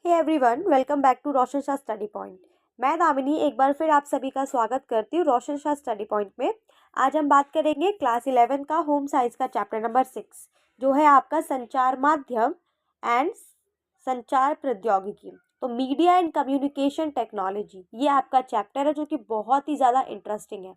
Hey everyone, welcome back to Roshan Shah study point. मैं दामिनी एक बार फिर आप सभी का स्वागत करती हूँ रोशन शाह स्टडी पॉइंट में। आज हम बात करेंगे क्लास 11 का होम साइंस का चैप्टर नंबर 6, जो है आपका संचार माध्यम एंड संचार प्रौद्योगिकी। तो मीडिया एंड कम्युनिकेशन टेक्नोलॉजी, ये आपका चैप्टर है जो कि बहुत ही ज़्यादा इंटरेस्टिंग है।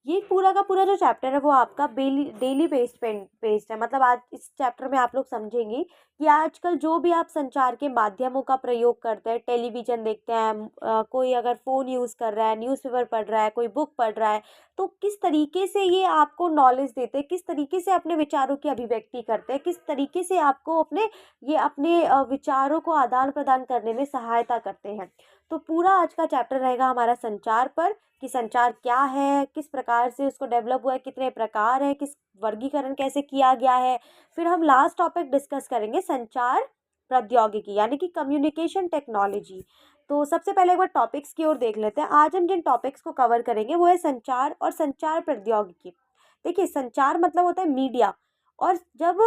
ये पूरा का पूरा जो चैप्टर है वो आपका डेली बेस्ड है। मतलब आज इस चैप्टर में आप लोग समझेंगे कि आजकल जो भी आप संचार के माध्यमों का प्रयोग करते हैं, टेलीविज़न देखते हैं, कोई अगर फ़ोन यूज़ कर रहा है, न्यूज़पेपर पढ़ रहा है, कोई बुक पढ़ रहा है, तो किस तरीके से ये आपको नॉलेज देते हैं, किस तरीके से अपने विचारों की अभिव्यक्ति करते हैं, किस तरीके से आपको अपने विचारों को आदान प्रदान करने में सहायता करते हैं। तो पूरा आज का चैप्टर रहेगा हमारा संचार पर, कि संचार क्या है, किस प्रकार से उसको डेवलप हुआ है, कितने प्रकार है, किस वर्गीकरण कैसे किया गया है। फिर हम लास्ट टॉपिक डिस्कस करेंगे संचार प्रौद्योगिकी, यानी कि कम्युनिकेशन टेक्नोलॉजी। तो सबसे पहले एक बार टॉपिक्स की ओर देख लेते हैं। आज हम जिन टॉपिक्स को कवर करेंगे वो है संचार और संचार प्रौद्योगिकी। देखिए, संचार मतलब होता है मीडिया, और जब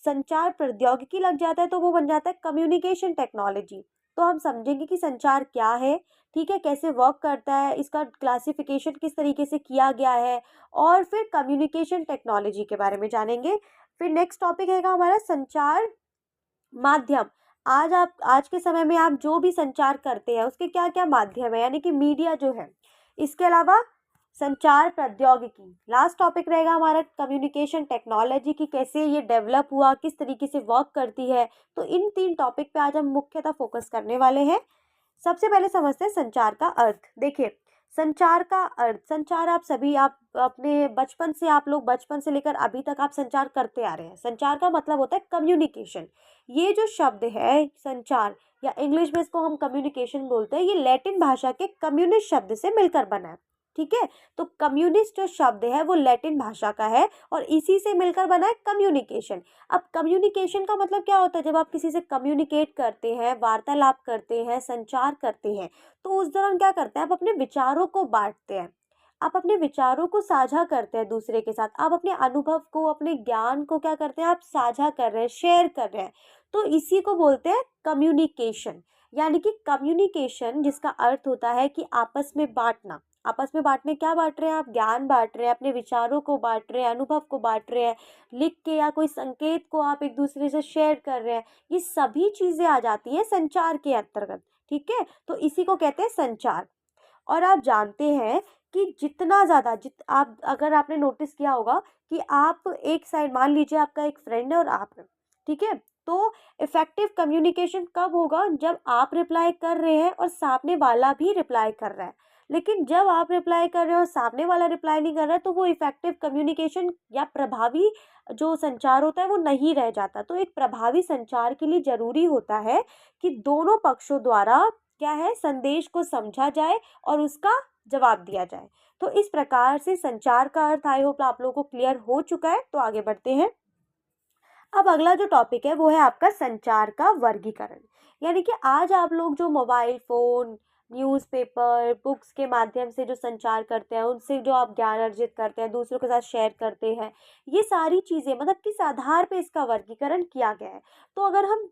संचार प्रौद्योगिकी लग जाता है तो वो बन जाता है कम्युनिकेशन टेक्नोलॉजी। तो हम समझेंगे कि संचार क्या है, ठीक है, कैसे वर्क करता है, इसका क्लासिफिकेशन किस तरीके से किया गया है, और फिर कम्युनिकेशन टेक्नोलॉजी के बारे में जानेंगे। फिर नेक्स्ट टॉपिक रहेगा हमारा संचार माध्यम। आज के समय में आप जो भी संचार करते हैं उसके क्या क्या माध्यम है, यानी कि मीडिया जो है। इसके अलावा संचार प्रौद्योगिकी, लास्ट टॉपिक रहेगा हमारा कम्युनिकेशन टेक्नोलॉजी, की कैसे ये डेवलप हुआ, किस तरीके से वर्क करती है। तो इन 3 टॉपिक पे आज हम मुख्यतः फोकस करने वाले हैं। सबसे पहले समझते हैं संचार का अर्थ। देखिए, संचार का अर्थ, संचार आप अपने बचपन से लेकर अभी तक आप संचार करते आ रहे हैं। संचार का मतलब होता है कम्युनिकेशन। ये जो शब्द है संचार, या इंग्लिश में इसको हम कम्युनिकेशन बोलते हैं, ये लैटिन भाषा के कम्युनिस्ट शब्द से मिलकर बना है। ठीक है, तो कम्युनिस्ट जो शब्द है वो लैटिन भाषा का है और इसी से मिलकर बना है कम्युनिकेशन। अब कम्युनिकेशन का मतलब क्या होता है? जब आप किसी से कम्युनिकेट करते हैं, वार्तालाप करते हैं, संचार करते हैं, तो उस दौरान क्या करते हैं? आप अपने विचारों को बांटते हैं, आप अपने विचारों को साझा करते हैं दूसरे के साथ, आप अपने अनुभव को, अपने ज्ञान को क्या करते हैं? आप साझा कर रहे हैं, शेयर कर रहे हैं। तो इसी को बोलते हैं कम्युनिकेशन। यानी कि कम्युनिकेशन जिसका अर्थ होता है कि आपस में बांटना। आपस में बांटने, क्या बांट रहे हैं आप? ज्ञान बांट रहे हैं, अपने विचारों को बांट रहे हैं, अनुभव को बांट रहे हैं, लिख के या कोई संकेत को आप एक दूसरे से शेयर कर रहे हैं। ये सभी चीज़ें आ जाती हैं संचार के अंतर्गत। ठीक है, तो इसी को कहते हैं संचार। और आप जानते हैं कि जितना ज़्यादा आप, अगर आपने नोटिस किया होगा कि आप एक साइड, मान लीजिए आपका एक फ्रेंड है और आप हैं, ठीक है, तो इफेक्टिव कम्युनिकेशन कब होगा? जब आप रिप्लाई कर रहे हैं और सामने वाला भी रिप्लाई कर रहा है। लेकिन जब आप रिप्लाई कर रहे हैं और सामने वाला रिप्लाई नहीं कर रहा है, तो वो इफेक्टिव कम्युनिकेशन या प्रभावी जो संचार होता है वो नहीं रह जाता। तो एक प्रभावी संचार के लिए ज़रूरी होता है कि दोनों पक्षों द्वारा क्या है, संदेश को समझा जाए और उसका जवाब दिया जाए। तो इस प्रकार से संचार का अर्थ, आई होप आप लोगों को क्लियर हो चुका है। तो आगे बढ़ते हैं। अब अगला जो टॉपिक है वो है आपका संचार का वर्गीकरण। यानी कि आज आप लोग जो मोबाइल फ़ोन, न्यूज़पेपर, बुक्स के माध्यम से जो संचार करते हैं, उनसे जो आप ज्ञान अर्जित करते हैं, दूसरों के साथ शेयर करते हैं, ये सारी चीज़ें मतलब किस आधार पे इसका वर्गीकरण किया गया है। तो अगर हम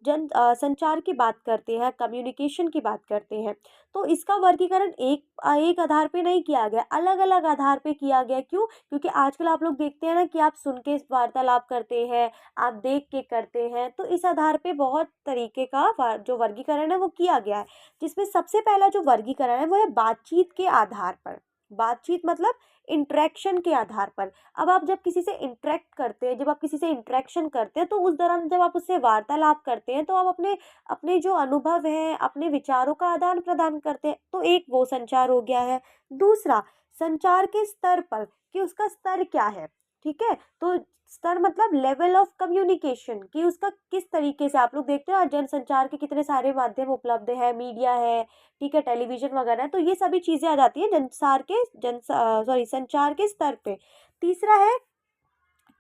संचार की बात करते हैं, कम्युनिकेशन की बात करते हैं, तो इसका वर्गीकरण एक आधार पे नहीं किया गया, अलग-अलग आधार पे किया गया। क्यों? क्योंकि आजकल आप लोग देखते हैं ना कि आप सुन के वार्तालाप करते हैं, आप देख के करते हैं, तो इस आधार पे बहुत तरीके का जो वर्गीकरण है वो किया गया है। जिसमें सबसे पहला जो वर्गीकरण है वो है बातचीत के आधार पर। बातचीत मतलब इंटरेक्शन के आधार पर। अब आप जब किसी से इंटरेक्ट करते हैं, जब आप किसी से इंटरेक्शन करते हैं, तो उस दौरान जब आप उससे वार्तालाप करते हैं, तो आप अपने अपने जो अनुभव हैं, अपने विचारों का आदान प्रदान करते हैं। तो एक वो संचार हो गया है। दूसरा, संचार के स्तर पर, कि उसका स्तर क्या है। ठीक है, तो स्तर मतलब लेवल ऑफ कम्युनिकेशन, कि उसका किस तरीके से, आप लोग देखते हो आज जनसंचार के कितने सारे माध्यम उपलब्ध है, मीडिया है, ठीक है, टेलीविजन वगैरह, तो ये सभी चीज़ें आ जाती हैं संचार के स्तर पे। तीसरा है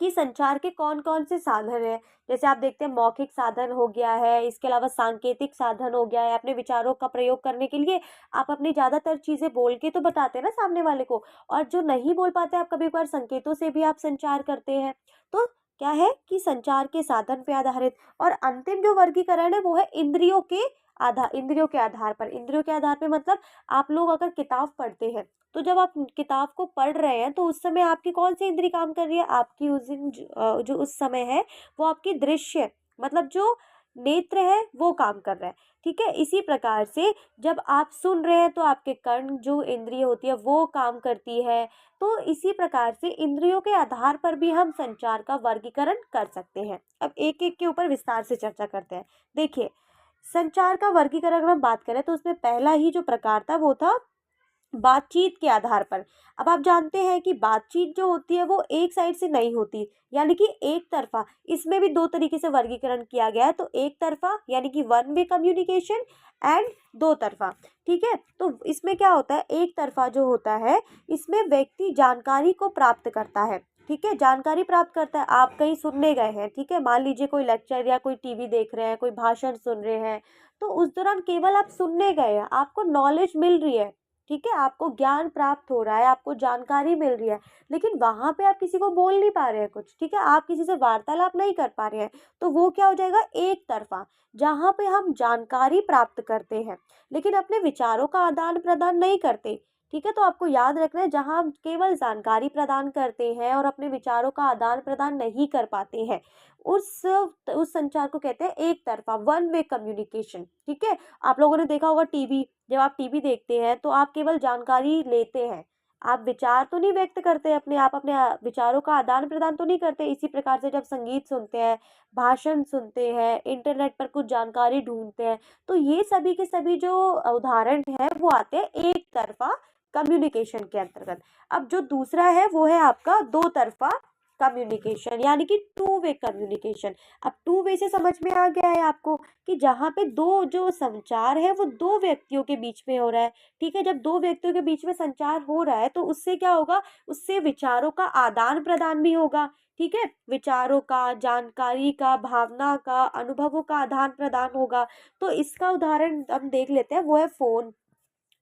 कि संचार के कौन-कौन से साधन हैं। जैसे आप देखते हैं मौखिक साधन हो गया है, इसके अलावा सांकेतिक साधन हो गया है। अपने विचारों का प्रयोग करने के लिए आप अपनी ज़्यादातर चीज़ें बोल के तो बताते हैं ना सामने वाले को, और जो नहीं बोल पाते आप कभी-कभार संकेतों से भी आप संचार करते हैं। तो क्या है कि संचार के साधन पे आधारित। और अंतिम जो वर्गीकरण है वो है इंद्रियों के आधार पर। इंद्रियों के आधार पे मतलब आप लोग अगर किताब पढ़ते हैं तो जब आप किताब को पढ़ रहे हैं तो उस समय आपकी कौन सी इंद्री काम कर रही है? आपकी उस दिन जो उस समय है वो आपकी दृश्य मतलब जो नेत्र है वो काम कर रहा है। ठीक है, इसी प्रकार से जब आप सुन रहे हैं तो आपके कर्ण जो इंद्रिय होती है वो काम करती है। तो इसी प्रकार से इंद्रियों के आधार पर भी हम संचार का वर्गीकरण कर सकते हैं। अब एक एक के ऊपर विस्तार से चर्चा करते हैं। देखिए, संचार का वर्गीकरण अगर हम बात करें तो उसमें पहला ही जो प्रकार था वो था बातचीत के आधार पर। अब आप जानते हैं कि बातचीत जो होती है वो एक साइड से नहीं होती, यानी कि एक तरफा। इसमें भी दो तरीके से वर्गीकरण किया गया है, तो एक तरफा यानी कि वन वे कम्युनिकेशन एंड दो तरफा। ठीक है, तो इसमें क्या होता है, एक तरफा जो होता है इसमें व्यक्ति जानकारी को प्राप्त करता है। ठीक है, जानकारी प्राप्त करता है। आप कहीं सुनने गए हैं, ठीक है, मान लीजिए कोई लेक्चर या कोई टीवी देख रहे हैं, कोई भाषण सुन रहे हैं, तो उस दौरान केवल आप सुनने गए हैं, आपको नॉलेज मिल रही है। ठीक है, आपको ज्ञान प्राप्त हो रहा है, आपको जानकारी मिल रही है, लेकिन वहां पे आप किसी को बोल नहीं पा रहे हैं कुछ। ठीक है, आप किसी से वार्तालाप नहीं कर पा रहे हैं, तो वो क्या हो जाएगा, एक तरफा। जहां पे हम जानकारी प्राप्त करते हैं लेकिन अपने विचारों का आदान प्रदान नहीं करते। ठीक है, तो आपको याद रखना है, जहां हम केवल जानकारी प्रदान करते हैं और अपने विचारों का आदान प्रदान नहीं कर पाते हैं, उस संचार को कहते हैं एक तरफा, वन वे कम्युनिकेशन। ठीक है, आप लोगों ने देखा होगा टीवी, जब आप टीवी देखते हैं तो आप केवल जानकारी लेते हैं, आप विचार तो नहीं व्यक्त करते अपने, आप अपने विचारों का आदान प्रदान तो नहीं करते। इसी प्रकार से जब संगीत सुनते हैं, भाषण सुनते हैं, इंटरनेट पर कुछ जानकारी ढूंढते हैं, तो ये सभी के सभी जो उदाहरण है वो आते हैं एक तरफा कम्युनिकेशन के अंतर्गत। अब जो दूसरा है वो है आपका दो तरफा कम्युनिकेशन, यानी कि टू वे कम्युनिकेशन। अब टू वे से समझ में आ गया है आपको कि जहाँ पे दो जो संचार है वो दो व्यक्तियों के बीच में हो रहा है। ठीक है, जब दो व्यक्तियों के बीच में संचार हो रहा है तो उससे क्या होगा, उससे विचारों का आदान प्रदान भी होगा। ठीक है, विचारों का, जानकारी का, भावना का, अनुभवों का आदान प्रदान होगा। तो इसका उदाहरण हम देख लेते हैं, वो है फोन।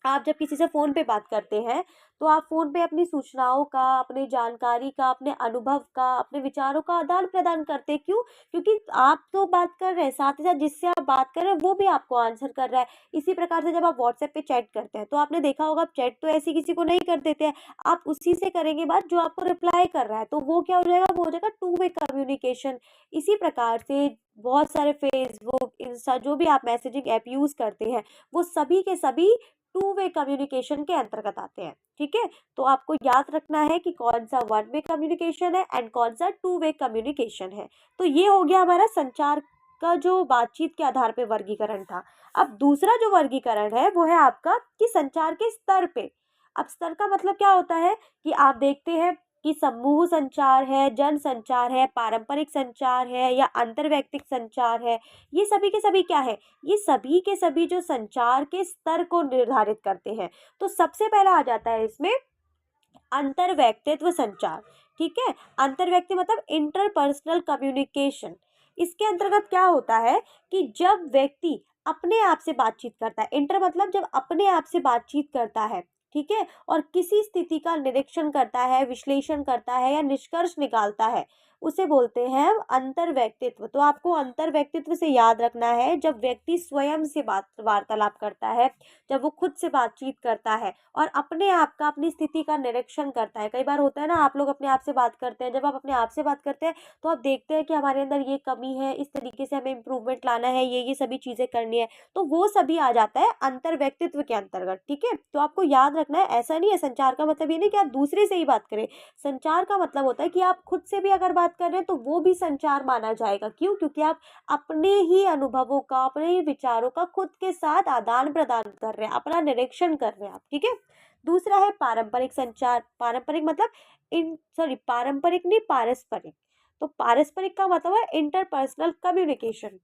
आप जब किसी से फ़ोन पे बात करते हैं, तो आप फ़ोन पे अपनी सूचनाओं का, अपनी जानकारी का, अपने अनुभव का, अपने विचारों का आदान-प्रदान करते हैं। क्यों? क्योंकि आप तो बात कर रहे हैं, साथ ही साथ जिससे आप बात कर रहे हैं, वो भी आपको आंसर कर रहा है। इसी प्रकार से जब आप व्हाट्सएप पे चैट करते हैं, तो आपने देखा होगा आप चैट तो ऐसे किसी को नहीं कर देते हैं, आप उसी से करेंगे बात जो आपको रिप्लाई कर रहा है, तो वो क्या हो जाएगा, वो हो जाएगा टू वे कम्युनिकेशन। इसी प्रकार से बहुत सारे फ़ेसबुक, इंस्टा जो भी आप मैसेजिंग ऐप यूज़ करते हैं, वो सभी के सभी टू वे कम्युनिकेशन के अंतर्गत आते हैं। ठीक है, तो आपको याद रखना है कि कौन सा वन वे कम्युनिकेशन है एंड कौन सा टू वे कम्युनिकेशन है। तो ये हो गया हमारा संचार का जो बातचीत के आधार पे वर्गीकरण था। अब दूसरा जो वर्गीकरण है वो है आपका कि संचार के स्तर पे। अब स्तर का मतलब क्या होता है कि आप देखते हैं कि समूह संचार है, जन संचार है, पारंपरिक संचार है या अंतर्वैयक्तिक संचार है। ये सभी के सभी क्या है, ये सभी के सभी जो संचार के स्तर को निर्धारित करते हैं। तो सबसे पहला आ जाता है इसमें अंतर्व्यक्तित्व संचार। ठीक है, अंतर्व्यक्ति मतलब इंटरपर्सनल कम्युनिकेशन। इसके अंतर्गत क्या होता है कि जब व्यक्ति अपने आप से बातचीत करता है, इंटर मतलब जब अपने आप से बातचीत करता है, ठीक है, और किसी स्थिति का निरीक्षण करता है, विश्लेषण करता है या निष्कर्ष निकालता है, उसे बोलते हैं हम अंतर्व्यक्तित्व। तो आपको अंतर्व्यक्तित्व से याद रखना है, जब व्यक्ति स्वयं से बात वार्तालाप करता है, जब वो खुद से बातचीत करता है और अपने आप का, अपनी स्थिति का निरीक्षण करता है। कई बार होता है ना, आप लोग अपने आप से बात करते हैं, जब आप अपने आप से बात करते हैं तो आप देखते हैं कि हमारे अंदर ये कमी है, इस तरीके से हमें इम्प्रूवमेंट लाना है, ये सभी चीज़ें करनी है, तो वो सभी आ जाता है अंतर्व्यक्तित्व के अंतर्गत। ठीक है, तो आपको याद रखना है, ऐसा नहीं है संचार का मतलब ये नहीं कि आप दूसरे से ही बात करें। संचार का मतलब होता है कि आप खुद से भी अगर बात कर रहे हैं तो वो भी संचार माना जाएगा। क्यों? क्योंकि आप अपने ही अनुभवों का, अपने ही विचारों का खुद के साथ आदान प्रदान कर रहे हैं, अपना निरीक्षण कर रहे हैं आप। ठीक है, दूसरा है पारंपरिक संचार। पारंपरिक मतलब पारंपरिक नहीं, पारस्परिक। तो पारस्परिक का मतलब है इंटरपर्सनल कम्युनिकेशन।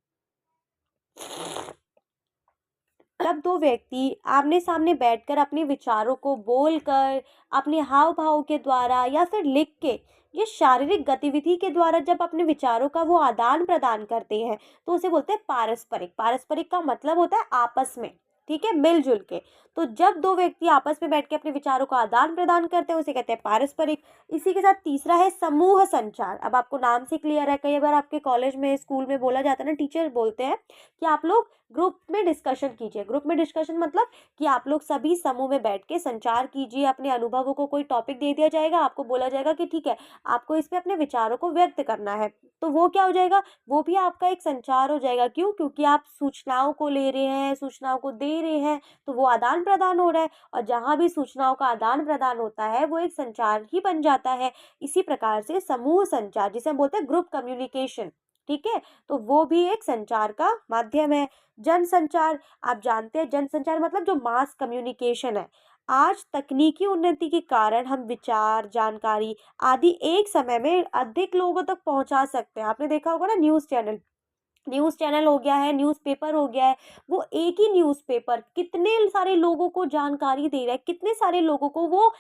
जब दो व्यक्ति आमने सामने बैठकर अपने विचारों को बोलकर, अपने हाव भाव के द्वारा या फिर लिख के, ये शारीरिक गतिविधि के द्वारा जब अपने विचारों का वो आदान प्रदान करते हैं, तो उसे बोलते हैं पारस्परिक। पारस्परिक का मतलब होता है आपस में। ठीक है, मिलजुल के। तो जब दो व्यक्ति आपस में बैठ के अपने विचारों का आदान प्रदान करते हैं उसे कहते हैं पारस्परिक। इसी के साथ तीसरा है समूह संचार। अब आपको नाम से क्लियर है, कई बार आपके कॉलेज में स्कूल में बोला जाता है ना, टीचर बोलते हैं कि आप लोग ग्रुप में डिस्कशन कीजिए। ग्रुप में डिस्कशन मतलब कि आप लोग सभी समूह में बैठ के संचार कीजिए अपने अनुभवों को। कोई टॉपिक दे दिया जाएगा, आपको बोला जाएगा कि ठीक है आपको इस पे अपने विचारों को व्यक्त करना है। तो वो क्या हो जाएगा, वो भी आपका एक संचार हो जाएगा। क्यों? क्योंकि आप सूचनाओं को ले रहे हैं, सूचनाओं को दे रहे हैं, तो वो आदान प्रदान हो रहा है। और जहाँ भी सूचनाओं का आदान प्रदान होता है वो एक संचार ही बन जाता है। इसी प्रकार से समूह संचार, जिसे हम बोलते हैं ग्रुप कम्युनिकेशन, ठीक है, तो वो भी एक संचार का माध्यम है। जनसंचार, आप जानते हैं जनसंचार मतलब जो मास कम्युनिकेशन है। आज तकनीकी उन्नति के कारण हम विचार, जानकारी आदि एक समय में अधिक लोगों तक पहुंचा सकते हैं। आपने देखा होगा ना, न्यूज़ चैनल हो गया है, न्यूज़पेपर हो गया है, वो एक ही न्यूज़पेपर कितने सारे लोगों को जानकारी दे रहा है, कितने सारे लोगों को वो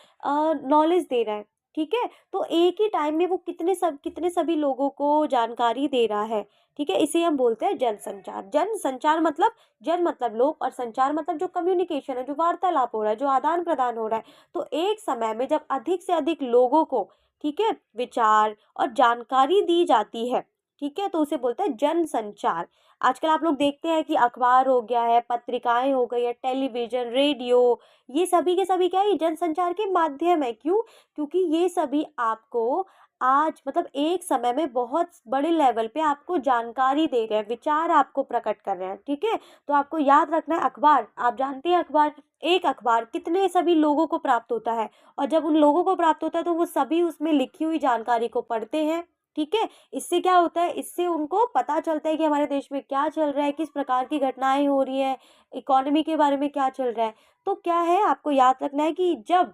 नॉलेज दे रहा है, ठीक है। तो एक ही टाइम में वो कितने सभी लोगों को जानकारी दे रहा है, ठीक है। इसे हम बोलते हैं जनसंचार। जनसंचार मतलब जन मतलब लोग, और संचार मतलब जो कम्युनिकेशन है, जो वार्तालाप हो रहा है, जो आदान प्रदान हो रहा है। तो एक समय में जब अधिक से अधिक लोगों को, ठीक है, विचार और जानकारी दी जाती है, ठीक है, तो उसे बोलते हैं जनसंचार। आजकल आप लोग देखते हैं कि अखबार हो गया है, पत्रिकाएं हो गई है, टेलीविजन, रेडियो, ये सभी के सभी क्या है, ये जनसंचार के माध्यम है। क्यों? क्योंकि ये सभी आपको आज मतलब एक समय में बहुत बड़े लेवल पे आपको जानकारी दे रहे हैं, विचार आपको प्रकट कर रहे हैं, ठीक है। तो आपको याद रखना है, अखबार, आप जानते हैं अखबार, एक अखबार कितने सभी लोगों को प्राप्त होता है, और जब उन लोगों को प्राप्त होता है तो वो सभी उसमें लिखी हुई जानकारी को पढ़ते हैं, ठीक है। इससे क्या होता है, इससे उनको पता चलता है कि हमारे देश में क्या चल रहा है, किस प्रकार की घटनाएं हो रही है, इकोनॉमी के बारे में क्या चल रहा है। तो क्या है, आपको याद रखना है कि जब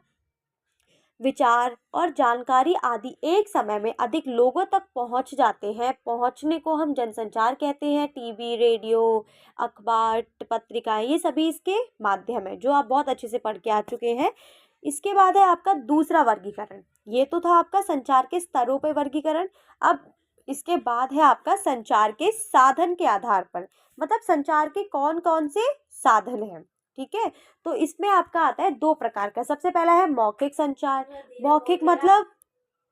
विचार और जानकारी आदि एक समय में अधिक लोगों तक पहुंच जाते हैं, पहुंचने को हम जनसंचार कहते हैं। टीवी, रेडियो, अखबार, पत्रिकाएं, ये सभी इसके माध्यम है, जो आप बहुत अच्छे से पढ़ के आ चुके हैं। इसके बाद है आपका दूसरा वर्गीकरण। ये तो था आपका संचार के स्तरों पे वर्गीकरण। अब इसके बाद है आपका संचार के साधन के आधार पर, मतलब संचार के कौन कौन से साधन हैं, ठीक है। तो इसमें आपका आता है दो प्रकार का। सबसे पहला है मौखिक संचार। मौखिक मतलब,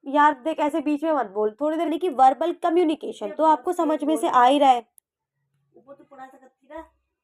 यार देख ऐसे बीच में मत बोल, थोड़ी देर नहीं, कि वर्बल कम्युनिकेशन, तो आपको समझ में से आ ही रहा है।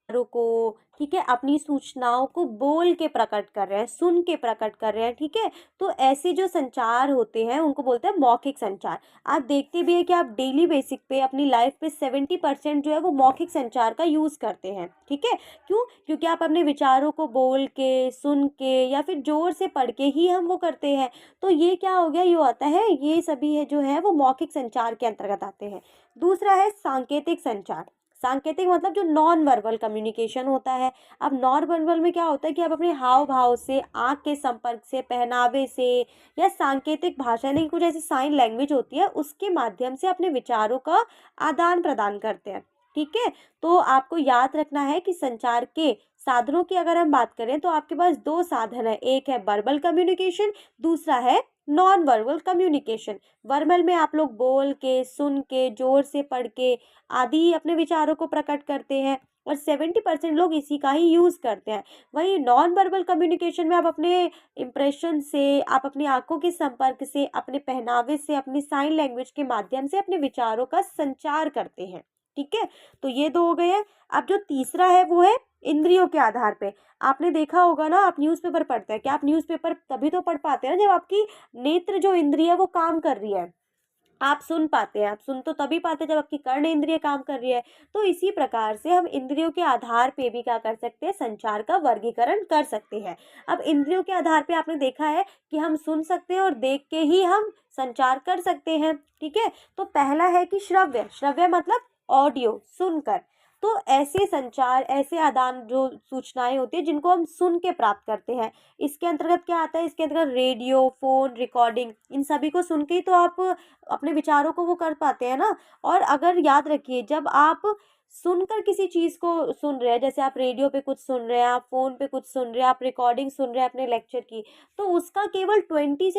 को, ठीक है, अपनी सूचनाओं को बोल के प्रकट कर रहे हैं, सुन के प्रकट कर रहे हैं, ठीक है। तो ऐसे जो संचार होते हैं उनको बोलते हैं मौखिक संचार। आप देखते भी है कि आप डेली बेसिक पे अपनी लाइफ पे 70% जो है वो मौखिक संचार का यूज़ करते हैं, ठीक है। क्यों? क्योंकि आप अपने विचारों को बोल के, सुन के या फिर जोर से पढ़ के ही हम वो करते हैं। तो ये क्या हो गया, ये आता है, ये सभी है जो है वो मौखिक संचार के अंतर्गत आते हैं। दूसरा है सांकेतिक संचार। सांकेतिक मतलब जो नॉन वर्बल कम्युनिकेशन होता है। अब नॉन वर्बल में क्या होता है कि आप अपने हाव भाव से, आँख के संपर्क से, पहनावे से, या सांकेतिक भाषा यानी कुछ ऐसी साइन लैंग्वेज होती है, उसके माध्यम से अपने विचारों का आदान प्रदान करते हैं, ठीक है। तो आपको याद रखना है कि संचार के साधनों की अगर हम बात करें तो आपके पास दो साधन है, एक है वर्बल कम्युनिकेशन, दूसरा है नॉन वर्बल कम्युनिकेशन। वर्बल में आप लोग बोल के, सुन के, जोर से पढ़ के आदि अपने विचारों को प्रकट करते हैं, और 70% लोग इसी का ही यूज़ करते हैं। वहीं नॉन वर्बल कम्युनिकेशन में आप अपने इम्प्रेशन से, आप अपनी आंखों के संपर्क से, अपने पहनावे से, अपनी साइन लैंग्वेज के माध्यम से अपने विचारों का संचार करते हैं, ठीक है। तो ये दो हो गए हैं। अब जो तीसरा है वो है इंद्रियों के आधार पे। आपने देखा होगा ना, आप न्यूज़पेपर पढ़ते हैं, क्या आप न्यूज़पेपर तभी तो पढ़ पाते हैं ना जब आपकी नेत्र जो इंद्रिय है वो काम कर रही है। आप सुन पाते हैं, आप सुन तो तभी पाते हैं जब आपकी कर्ण इंद्रिय काम कर रही है। तो इसी प्रकार से हम इंद्रियों के आधार पे भी क्या कर सकते हैं, संचार का वर्गीकरण कर सकते हैं। अब इंद्रियों के आधार पे आपने देखा है कि हम सुन सकते हैं और देख के ही हम संचार कर सकते हैं, ठीक है। तो पहला है कि श्रव्य। श्रव्य मतलब ऑडियो, सुनकर। तो ऐसे संचार, ऐसे आदान जो सूचनाएं होती है जिनको हम सुन के प्राप्त करते हैं, इसके अंतर्गत क्या आता है, इसके अंतर्गत रेडियो, फोन, रिकॉर्डिंग, इन सभी को सुन के ही तो आप अपने विचारों को वो कर पाते हैं ना। और अगर याद रखिए, जब आप सुनकर किसी चीज़ को सुन रहे हैं, जैसे आप रेडियो पे कुछ सुन रहे हैं, आप फ़ोन पे कुछ सुन रहे हैं, आप रिकॉर्डिंग सुन रहे हैं अपने लेक्चर की, तो उसका केवल 20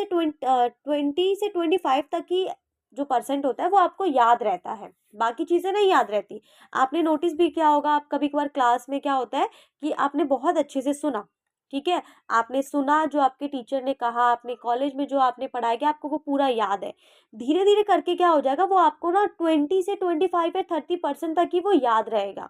से 25 तक ही जो परसेंट होता है वो आपको याद रहता है, बाकी चीज़ें नहीं याद रहती। आपने नोटिस भी किया होगा, आप कभी कभार क्लास में क्या होता है कि आपने बहुत अच्छे से सुना, ठीक है, आपने सुना जो आपके टीचर ने कहा, आपने कॉलेज में जो आपने पढ़ाया कि आपको वो पूरा याद है। धीरे धीरे करके क्या हो जाएगा, वो आपको ना 20 से 25 या 30% तक ही वो याद रहेगा।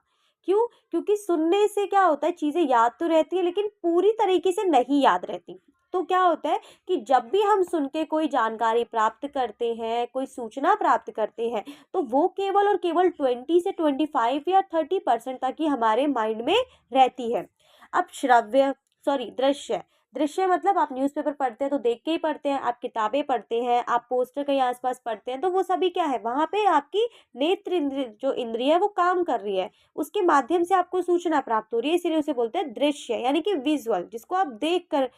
क्यों? क्योंकि सुनने से क्या होता है, चीज़ें याद तो रहती है लेकिन पूरी तरीके से नहीं याद रहती। तो क्या होता है कि जब भी हम सुन के कोई जानकारी प्राप्त करते हैं, कोई सूचना प्राप्त करते हैं, तो वो केवल और केवल 20 से 25 या 30% तक ही हमारे माइंड में रहती है। अब श्रव्य, सॉरी, दृश्य। दृश्य मतलब आप न्यूज़पेपर पढ़ते हैं तो देख के ही पढ़ते हैं, आप किताबें पढ़ते हैं, आप पोस्टर कहीं आस-पास पढ़ते हैं, तो वो सभी क्या है, वहाँ पे आपकी नेत्र इंद्रिय, जो इंद्रिय है वो काम कर रही है। उसके माध्यम से आपको सूचना प्राप्त हो रही है, इसीलिए उसे बोलते हैं दृश्य, यानी कि विज़ुअल, जिसको आप देख कर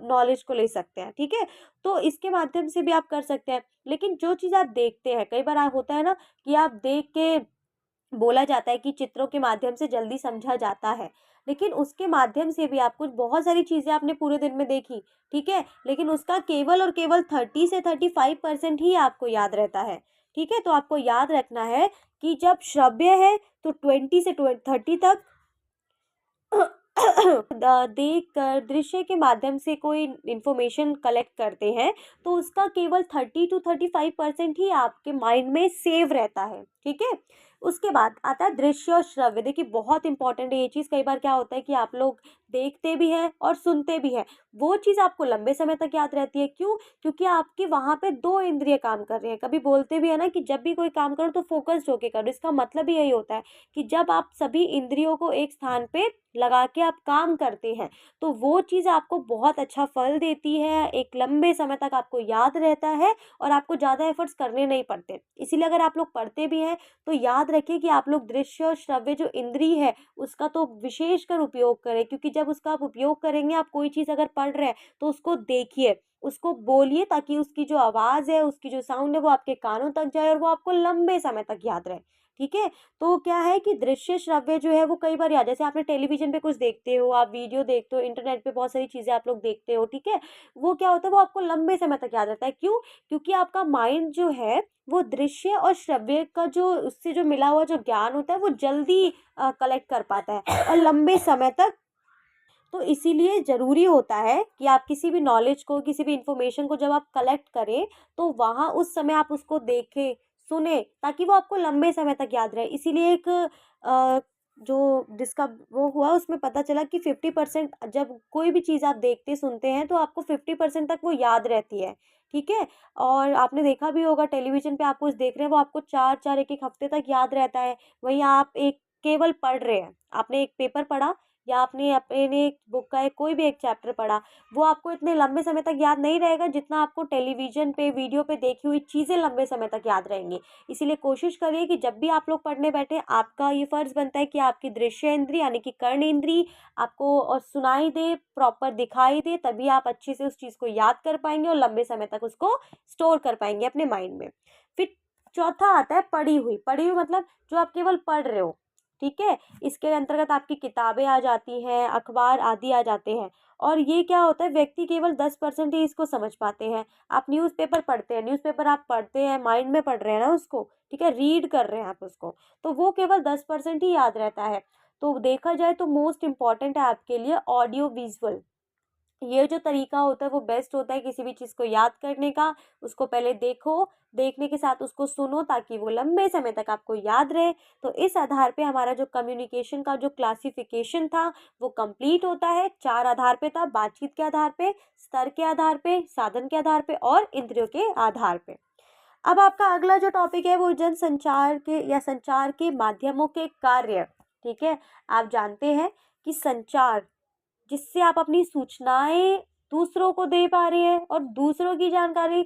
नॉलेज को ले सकते हैं, ठीक है? तो इसके माध्यम से भी आप कर सकते हैं। लेकिन जो चीज़ आप देखते हैं, कई बार होता है ना कि आप देख के, बोला जाता है कि चित्रों के माध्यम से जल्दी समझा जाता है, लेकिन उसके माध्यम से भी आप कुछ बहुत सारी चीज़ें आपने पूरे दिन में देखी, ठीक है? लेकिन उसका केवल और केवल 30 से 35% ही आपको याद रहता है, ठीक है? तो आपको याद रखना है कि जब श्रव्य है तो 20 से 30 तक देख कर, दृश्य के माध्यम से कोई इन्फॉर्मेशन कलेक्ट करते हैं, तो उसका केवल 30 to 35% ही आपके माइंड में सेव रहता है, ठीक है? उसके बाद आता है दृश्य और श्रव्य। देखिए बहुत इंपॉर्टेंट है ये चीज़। कई बार क्या होता है कि आप लोग देखते भी हैं और सुनते भी हैं, वो चीज़ आपको लंबे समय तक याद रहती है। क्यों? क्योंकि आपकी वहाँ पे 2 इंद्रिय काम कर रही हैं। कभी बोलते भी है ना कि जब भी कोई काम करो तो फ़ोकस्ड होके करो। इसका मतलब ही यही होता है कि जब आप सभी इंद्रियों को एक स्थान पे लगा के आप काम करते हैं, तो वो चीज़ आपको बहुत अच्छा फल देती है, एक लंबे समय तक आपको याद रहता है और आपको ज़्यादा एफर्ट्स करने नहीं पड़ते। इसीलिए अगर आप लोग पढ़ते भी हैं, तो याद रखिए कि आप लोग दृश्य और श्रव्य जो इंद्रिय है, उसका तो विशेषकर उपयोग करें, क्योंकि जब उसका आप उपयोग करेंगे, आप कोई चीज़ अगर पढ़ रहे हैं, तो उसको देखिए, उसको बोलिए, ताकि उसकी जो आवाज़ है, उसकी जो साउंड है, वो आपके कानों तक जाए और वो आपको लंबे समय तक याद रहे, ठीक है? तो क्या है कि दृश्य श्रव्य जो है वो कई बार याद, जैसे आपने टेलीविज़न पे कुछ देखते हो, आप वीडियो देखते हो, इंटरनेट पे बहुत सारी चीज़ें आप लोग देखते हो, ठीक है? वो क्या होता है, वो आपको लंबे समय तक याद रहता है। क्यों? क्योंकि आपका माइंड जो है, वो दृश्य और श्रव्य का जो उससे जो मिला हुआ जो ज्ञान होता है, वो जल्दी कलेक्ट कर पाता है और लंबे समय तक। तो इसीलिए ज़रूरी होता है कि आप किसी भी नॉलेज को, किसी भी इन्फॉर्मेशन को जब आप कलेक्ट करें, तो वहाँ उस समय आप उसको देखें, सुनें, ताकि वो आपको लंबे समय तक याद रहे। इसीलिए एक जो जिसका वो हुआ, उसमें पता चला कि 50%, जब कोई भी चीज़ आप देखते सुनते हैं, तो आपको 50% तक वो याद रहती है, ठीक है? और आपने देखा भी होगा, टेलीविज़न पे आप कुछ देख रहे हैं, वो आपको 4-4, 1-1 हफ्ते तक याद रहता है। वहीं आप एक केवल पढ़ रहे हैं, आपने एक पेपर पढ़ा या आपने अपने एक बुक का एक कोई भी एक चैप्टर पढ़ा, वो आपको इतने लंबे समय तक याद नहीं रहेगा जितना आपको टेलीविज़न पे, वीडियो पे देखी हुई चीज़ें लंबे समय तक याद रहेंगी। इसीलिए कोशिश करिए कि जब भी आप लोग पढ़ने बैठें, आपका ये फ़र्ज़ बनता है कि आपकी दृश्य इंद्रिय, यानी कि कर्ण इंद्रिय, आपको और सुनाई दे, प्रॉपर दिखाई दे, तभी आप अच्छे से उस चीज़ को याद कर पाएँगे और लंबे समय तक उसको स्टोर कर पाएँगे अपने माइंड में। फिर चौथा आता है पढ़ी हुई मतलब जो आप केवल पढ़ रहे हो, ठीक है? इसके अंतर्गत आपकी किताबें आ जाती हैं, अखबार आदि आ जाते हैं। और ये क्या होता है, व्यक्ति केवल 10% ही इसको समझ पाते हैं। आप न्यूज़पेपर पढ़ते हैं, न्यूज़पेपर आप पढ़ते हैं, माइंड में पढ़ रहे हैं ना उसको, ठीक है? रीड कर रहे हैं आप उसको, तो वो केवल 10% ही याद रहता है। तो देखा जाए तो मोस्ट इम्पोर्टेंट है आपके लिए ऑडियो विज़ुअल। ये जो तरीका होता है वो बेस्ट होता है किसी भी चीज़ को याद करने का। उसको पहले देखो, देखने के साथ उसको सुनो, ताकि वो लंबे समय तक आपको याद रहे। तो इस आधार पे हमारा जो कम्युनिकेशन का जो क्लासिफ़िकेशन था, वो कंप्लीट होता है। 4 आधार पे था, बातचीत के आधार पे, स्तर के आधार पे, साधन के आधार पे और इंद्रियों के आधार पे। अब आपका अगला जो टॉपिक है वो जनसंचार के या संचार के माध्यमों के कार्य, ठीक है? आप जानते हैं कि संचार, जिससे आप अपनी सूचनाएँ दूसरों को दे पा रहे हैं और दूसरों की जानकारी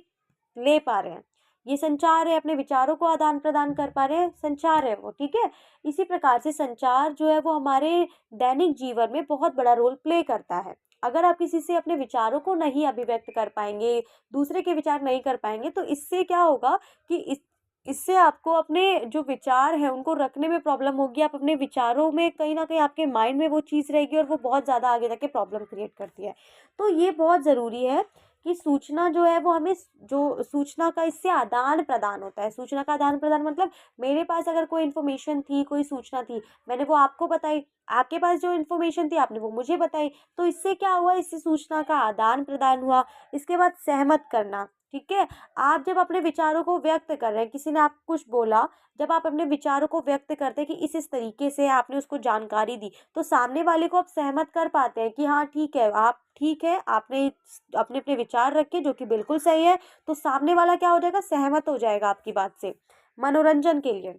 ले पा रहे हैं, ये संचार है। अपने विचारों को आदान-प्रदान कर पा रहे हैं, संचार है वो, ठीक है? इसी प्रकार से संचार जो है वो हमारे दैनिक जीवन में बहुत बड़ा रोल प्ले करता है। अगर आप किसी से अपने विचारों को नहीं अभिव्यक्त कर पाएँगे, दूसरे के विचार नहीं कर पाएँगे, तो इससे क्या होगा कि इससे आपको अपने जो विचार हैं उनको रखने में प्रॉब्लम होगी। आप अपने विचारों में कहीं न कहीं आपके माइंड में वो चीज़ रहेगी और वो बहुत ज़्यादा आगे जाके प्रॉब्लम क्रिएट करती है। तो ये बहुत ज़रूरी है कि सूचना जो है वो हमें जो सूचना का इससे आदान प्रदान होता है। सूचना का आदान प्रदान मतलब मेरे पास अगर कोई इन्फॉर्मेशन थी, कोई सूचना थी, मैंने वो आपको बताई, आपके पास जो इन्फॉर्मेशन थी आपने वो मुझे बताई, तो इससे क्या हुआ, इससे सूचना का आदान प्रदान हुआ। इसके बाद सहमत करना, ठीक है। आप जब अपने विचारों को व्यक्त कर रहे हैं, किसी ने आपको कुछ बोला, जब आप अपने विचारों को व्यक्त करते हैं कि इस तरीके से आपने उसको जानकारी दी, तो सामने वाले को आप सहमत कर पाते हैं कि हाँ ठीक है, आप ठीक है, आपने अपने अपने विचार रखे जो कि बिल्कुल सही है, तो सामने वाला क्या हो जाएगा, सहमत हो जाएगा आपकी बात से। मनोरंजन के लिए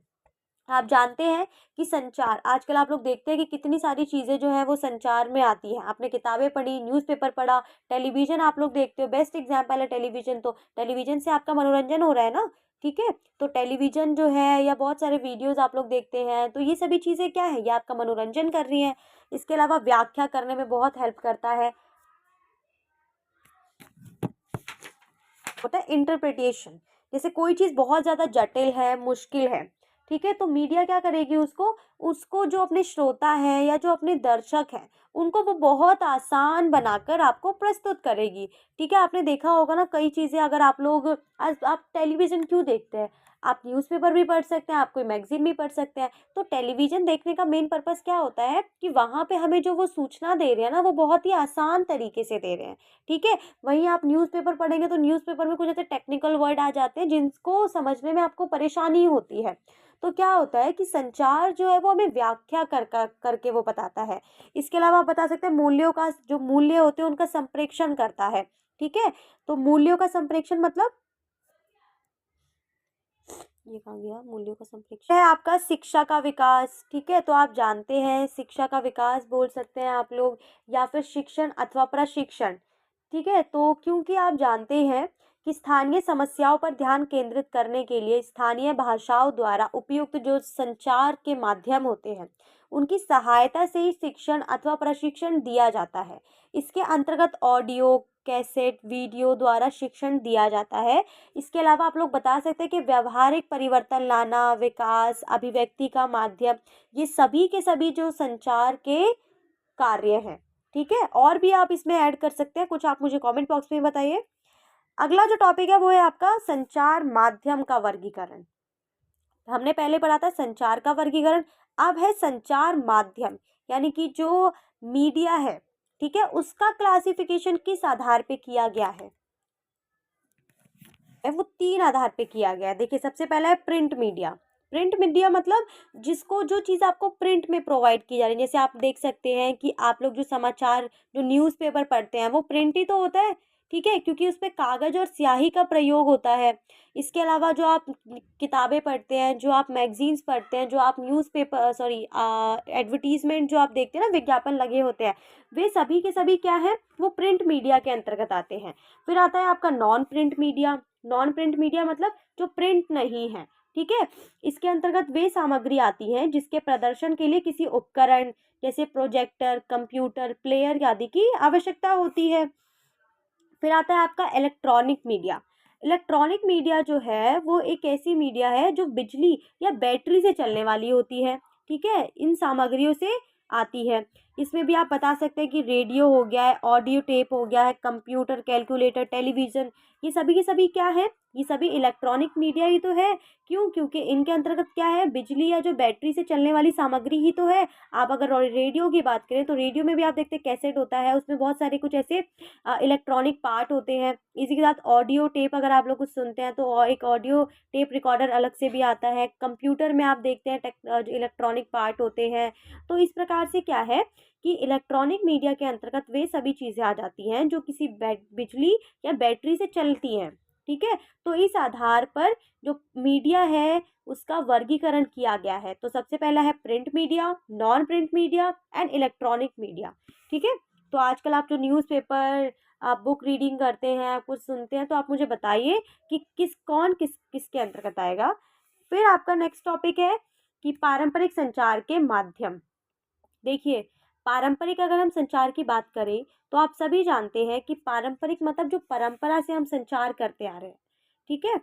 आप जानते हैं कि संचार, आजकल आप लोग देखते हैं कि कितनी सारी चीज़ें जो हैं वो संचार में आती हैं। आपने किताबें पढ़ी, न्यूज़पेपर पढ़ा, टेलीविज़न आप लोग देखते हो, बेस्ट एग्जाम्पल है टेलीविज़न। तो टेलीविज़न से आपका मनोरंजन हो रहा है ना, ठीक है। तो टेलीविज़न जो है या बहुत सारे वीडियोज़ आप लोग देखते हैं, तो ये सभी चीज़ें क्या है, ये आपका मनोरंजन कर रही हैं। इसके अलावा व्याख्या करने में बहुत हेल्प करता है, होता है इंटरप्रिटेशन। जैसे कोई चीज़ बहुत ज़्यादा जटिल है, मुश्किल है, ठीक है, तो मीडिया क्या करेगी, उसको उसको जो अपने श्रोता हैं या जो अपने दर्शक हैं, उनको वो बहुत आसान बनाकर आपको प्रस्तुत करेगी, ठीक है। आपने देखा होगा ना, कई चीज़ें अगर आप लोग, आज आप टेलीविज़न क्यों देखते हैं, आप न्यूज़पेपर भी पढ़ सकते हैं, आप कोई मैगज़ीन भी पढ़ सकते हैं। तो टेलीविज़न देखने का मेन पर्पज़ क्या होता है कि वहाँ पे हमें जो वो सूचना दे रहे हैं ना, वो बहुत ही आसान तरीके से दे रहे हैं, ठीक है। वहीं आप न्यूज़पेपर पढ़ेंगे तो न्यूज़पेपर में कुछ ऐसे टेक्निकल वर्ड आ जाते हैं जिनको समझने में आपको परेशानी होती है। तो क्या होता है कि संचार जो है वो हमें व्याख्या करके वो बताता है। इसके अलावा आप बता सकते हैं मूल्यों का, जो मूल्य होते हैं उनका संप्रेषण करता है, ठीक है। तो मूल्यों का संप्रेषण मतलब, ये कहाँ गया, मूल्यों का संप्रेषण है आपका शिक्षा का विकास, ठीक है। तो आप जानते हैं शिक्षा का विकास बोल सकते हैं आप लोग, या फिर शिक्षण अथवा प्रशिक्षण, ठीक है। तो क्योंकि आप जानते हैं कि स्थानीय समस्याओं पर ध्यान केंद्रित करने के लिए स्थानीय भाषाओं द्वारा उपयुक्त जो संचार के माध्यम होते हैं, उनकी सहायता से ही शिक्षण अथवा प्रशिक्षण दिया जाता है। इसके अंतर्गत ऑडियो, कैसेट, वीडियो द्वारा शिक्षण दिया जाता है। इसके अलावा आप लोग बता सकते हैं कि व्यवहारिक परिवर्तन लाना, विकास, अभिव्यक्ति का माध्यम, ये सभी के सभी जो संचार के कार्य हैं, ठीक है। और भी आप इसमें ऐड कर सकते हैं कुछ, आप मुझे कमेंट बॉक्स में बताइए। अगला जो टॉपिक है वो है आपका संचार माध्यम का वर्गीकरण। हमने पहले पढ़ा था संचार का वर्गीकरण, अब है संचार माध्यम, यानी कि जो मीडिया है, ठीक है, उसका क्लासिफिकेशन किस आधार पे किया गया है, वो 3 आधार पे किया गया है। देखिए सबसे पहला है प्रिंट मीडिया। प्रिंट मीडिया मतलब जिसको, जो चीज़ आपको प्रिंट में प्रोवाइड की जा रही है, जैसे आप देख सकते हैं कि आप लोग जो समाचार, जो न्यूज़पेपर पढ़ते हैं वो प्रिंट ही तो होता है, ठीक है, क्योंकि उसपे कागज़ और स्याही का प्रयोग होता है। इसके अलावा जो आप किताबें पढ़ते हैं, जो आप मैगज़ीन्स पढ़ते हैं, जो आप न्यूज़पेपर सॉरी एडवर्टीज़मेंट जो आप देखते हैं ना, विज्ञापन लगे होते हैं, वे सभी के सभी क्या हैं, वो प्रिंट मीडिया के अंतर्गत आते हैं। फिर आता है आपका non print media. Non print media मतलब जो प्रिंट नहीं है, ठीक है। इसके अंतर्गत वे सामग्री आती हैं जिसके प्रदर्शन के लिए किसी उपकरण जैसे प्रोजेक्टर, कंप्यूटर, प्लेयर आदि की आवश्यकता होती है। फिर आता है आपका इलेक्ट्रॉनिक मीडिया। इलेक्ट्रॉनिक मीडिया जो है वो एक ऐसी मीडिया है जो बिजली या बैटरी से चलने वाली होती है, ठीक है, इन सामग्रियों से आती है। इसमें भी आप बता सकते हैं कि रेडियो हो गया है, ऑडियो टेप हो गया है, कंप्यूटर, कैलकुलेटर, टेलीविज़न, ये सभी के सभी क्या है, ये सभी इलेक्ट्रॉनिक मीडिया ही तो है। क्यों, क्योंकि इनके अंतर्गत क्या है, बिजली या जो बैटरी से चलने वाली सामग्री ही तो है। आप अगर रेडियो की बात करें तो रेडियो में भी आप देखते हैं कैसेट होता है, उसमें बहुत सारे कुछ ऐसे इलेक्ट्रॉनिक पार्ट होते हैं। इसी के साथ ऑडियो टेप अगर आप लोग कुछ सुनते हैं तो एक ऑडियो टेप रिकॉर्डर अलग से भी आता है। कंप्यूटर में आप देखते हैं इलेक्ट्रॉनिक पार्ट होते हैं। तो इस प्रकार से क्या है कि इलेक्ट्रॉनिक मीडिया के अंतर्गत वे सभी चीज़ें आ जाती हैं जो किसी बिजली या बैटरी से चलती हैं, ठीक है। तो इस आधार पर जो मीडिया है उसका वर्गीकरण किया गया है। तो सबसे पहला है print media, non print media and electronic media, ठीक है। तो आजकल आप जो न्यूज़पेपर, आप बुक रीडिंग करते हैं, आप कुछ सुनते हैं, तो आप मुझे बताइए कि किसके अंतर्गत आएगा। फिर आपका नेक्स्ट टॉपिक है कि पारंपरिक संचार के माध्यम। देखिए पारंपरिक अगर हम संचार की बात करें तो आप सभी जानते हैं कि पारंपरिक मतलब जो परंपरा से हम संचार करते आ रहे हैं, ठीक है।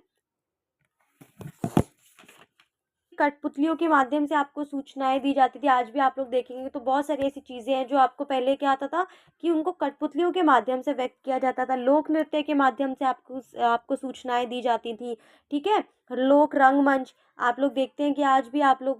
कठपुतलियों के माध्यम से आपको सूचनाएं दी जाती थी। आज भी आप लोग देखेंगे तो बहुत सारी ऐसी चीज़ें हैं जो आपको पहले क्या आता था कि उनको कठपुतलियों के माध्यम से व्यक्त किया जाता था। लोक नृत्य के माध्यम से आपको सूचनाएं दी जाती थी, ठीक है। लोक रंगमंच, आप लोग देखते हैं कि आज भी आप लोग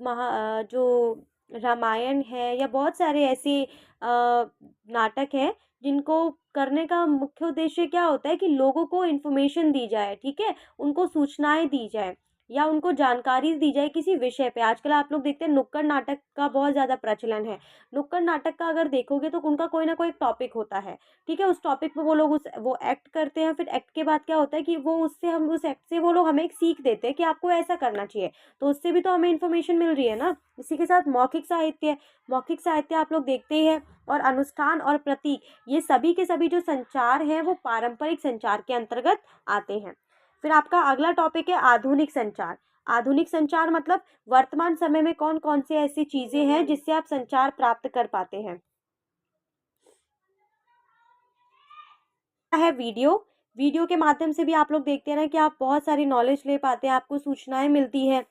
जो रामायण है या बहुत सारे ऐसे नाटक हैं जिनको करने का मुख्य उद्देश्य क्या होता है कि लोगों को इन्फॉर्मेशन दी जाए, ठीक है, उनको सूचनाएं दी जाए या उनको जानकारी दी जाए किसी विषय पे। आजकल आप लोग देखते हैं नुक्कड़ नाटक का बहुत ज़्यादा प्रचलन है। नुक्कड़ नाटक का अगर देखोगे तो उनका कोई ना कोई टॉपिक होता है, ठीक है। उस टॉपिक पे वो लोग वो एक्ट करते हैं। फिर एक्ट के बाद क्या होता है कि वो उससे हम उस एक्ट से वो लोग हमें एक सीख देते हैं कि आपको ऐसा करना चाहिए, तो उससे भी तो हमें इन्फॉर्मेशन मिल रही है ना। इसी के साथ मौखिक साहित्य, मौखिक साहित्य आप लोग देखते ही हैं। और अनुष्ठान और प्रतीक, ये सभी के सभी जो संचार हैं वो पारंपरिक संचार के अंतर्गत आते हैं। फिर आपका अगला टॉपिक है आधुनिक संचार। आधुनिक संचार मतलब वर्तमान समय में कौन कौन से ऐसी चीजें हैं जिससे आप संचार प्राप्त कर पाते हैं। है वीडियो, वीडियो के माध्यम से भी आप लोग देखते हैं ना कि आप बहुत सारी नॉलेज ले पाते हैं, आपको सूचनाएं मिलती है।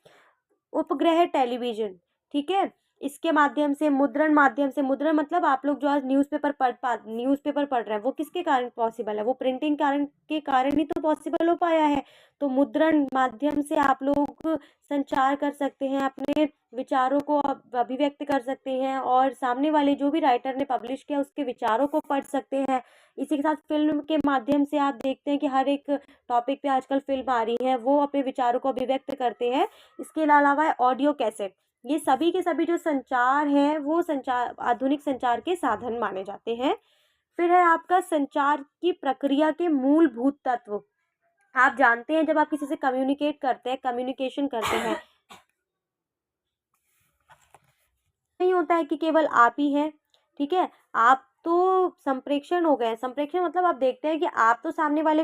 उपग्रह टेलीविजन, ठीक है, इसके माध्यम से मुद्रण, माध्यम से मुद्रण मतलब आप लोग जो आज न्यूज़पेपर पढ़ रहे हैं वो किसके कारण पॉसिबल है, वो प्रिंटिंग कारण के कारण ही तो पॉसिबल हो पाया है। तो मुद्रण माध्यम से आप लोग संचार कर सकते हैं, अपने विचारों को अभिव्यक्त कर सकते हैं और सामने वाले जो भी राइटर ने पब्लिश किया उसके विचारों को पढ़ सकते हैं। इसी के साथ फिल्म के माध्यम से आप देखते हैं कि हर एक टॉपिक पे आजकल फिल्म आ रही है, वो अपने विचारों को अभिव्यक्त करते हैं। इसके अलावा है ऑडियो कैसेट, ये सभी के सभी जो संचार हैं वो संचार आधुनिक संचार के साधन माने जाते हैं। फिर है आपका संचार की प्रक्रिया के मूलभूत तत्व। आप जानते हैं जब आप किसी से कम्युनिकेट करते हैं, कम्युनिकेशन करते हैं, नहीं होता है कि केवल आप ही हैं, ठीक है। आप तो संप्रेषण हो गए। संप्रेषण मतलब आप देखते हैं कि आप तो सामने वाले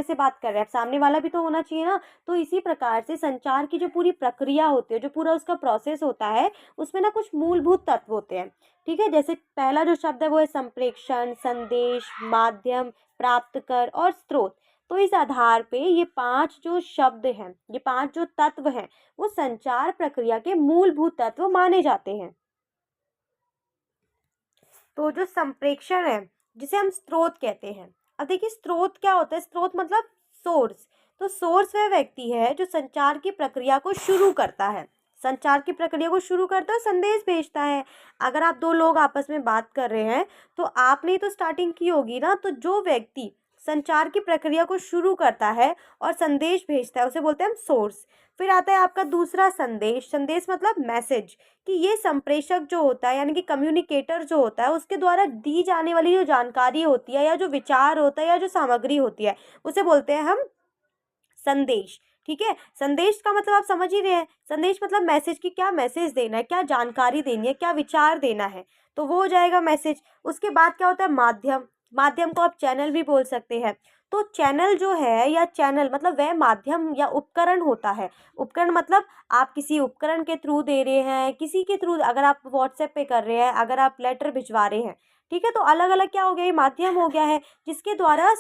से बात कर रहे हैं, सामने वाला भी तो होना चाहिए ना। तो इसी प्रकार से संचार की जो पूरी प्रक्रिया होती है, जो पूरा उसका प्रोसेस होता है, उसमें ना कुछ मूलभूत तत्व होते हैं, ठीक है। जैसे पहला जो शब्द है वो है संप्रेषण, संदेश, माध्यम, प्राप्त कर और स्रोत। तो इस आधार पे ये 5 जो शब्द हैं, ये 5 जो तत्व हैं, वो संचार प्रक्रिया के मूलभूत तत्व माने जाते हैं। तो जो संप्रेषण है जिसे हम स्रोत कहते हैं। अब देखिए स्रोत क्या होता है, स्रोत मतलब सोर्स। तो सोर्स वह व्यक्ति है जो संचार की प्रक्रिया को शुरू करता है, संचार की प्रक्रिया को शुरू करता है, संदेश भेजता है। अगर आप दो लोग आपस में बात कर रहे हैं तो आपने तो स्टार्टिंग की होगी ना, तो जो व्यक्ति संचार की प्रक्रिया को शुरू करता है और संदेश भेजता है उसे बोलते हैं हम सोर्स। फिर आता है आपका दूसरा संदेश। संदेश मतलब मैसेज, कि ये संप्रेषक जो होता है यानी कि कम्युनिकेटर जो होता है उसके द्वारा दी जाने वाली जो जानकारी होती है या जो विचार होता है या जो सामग्री होती है उसे बोलते हैं हम संदेश, ठीक है। संदेश का मतलब आप समझ ही रहे हैं, संदेश मतलब मैसेज, की क्या मैसेज देना है, क्या जानकारी देनी है, क्या विचार देना है, तो वो हो जाएगा मैसेज। उसके बाद क्या होता है माध्यम। माध्यम को आप चैनल भी बोल सकते हैं। तो चैनल जो है या चैनल मतलब वह माध्यम या उपकरण होता है। उपकरण मतलब आप किसी उपकरण के थ्रू दे रहे हैं, किसी के थ्रू, अगर आप व्हाट्सएप पे कर रहे हैं, अगर आप लेटर भिजवा रहे हैं, ठीक है, तो अलग अलग क्या हो गया, ये माध्यम हो गया है जिसके द्वारा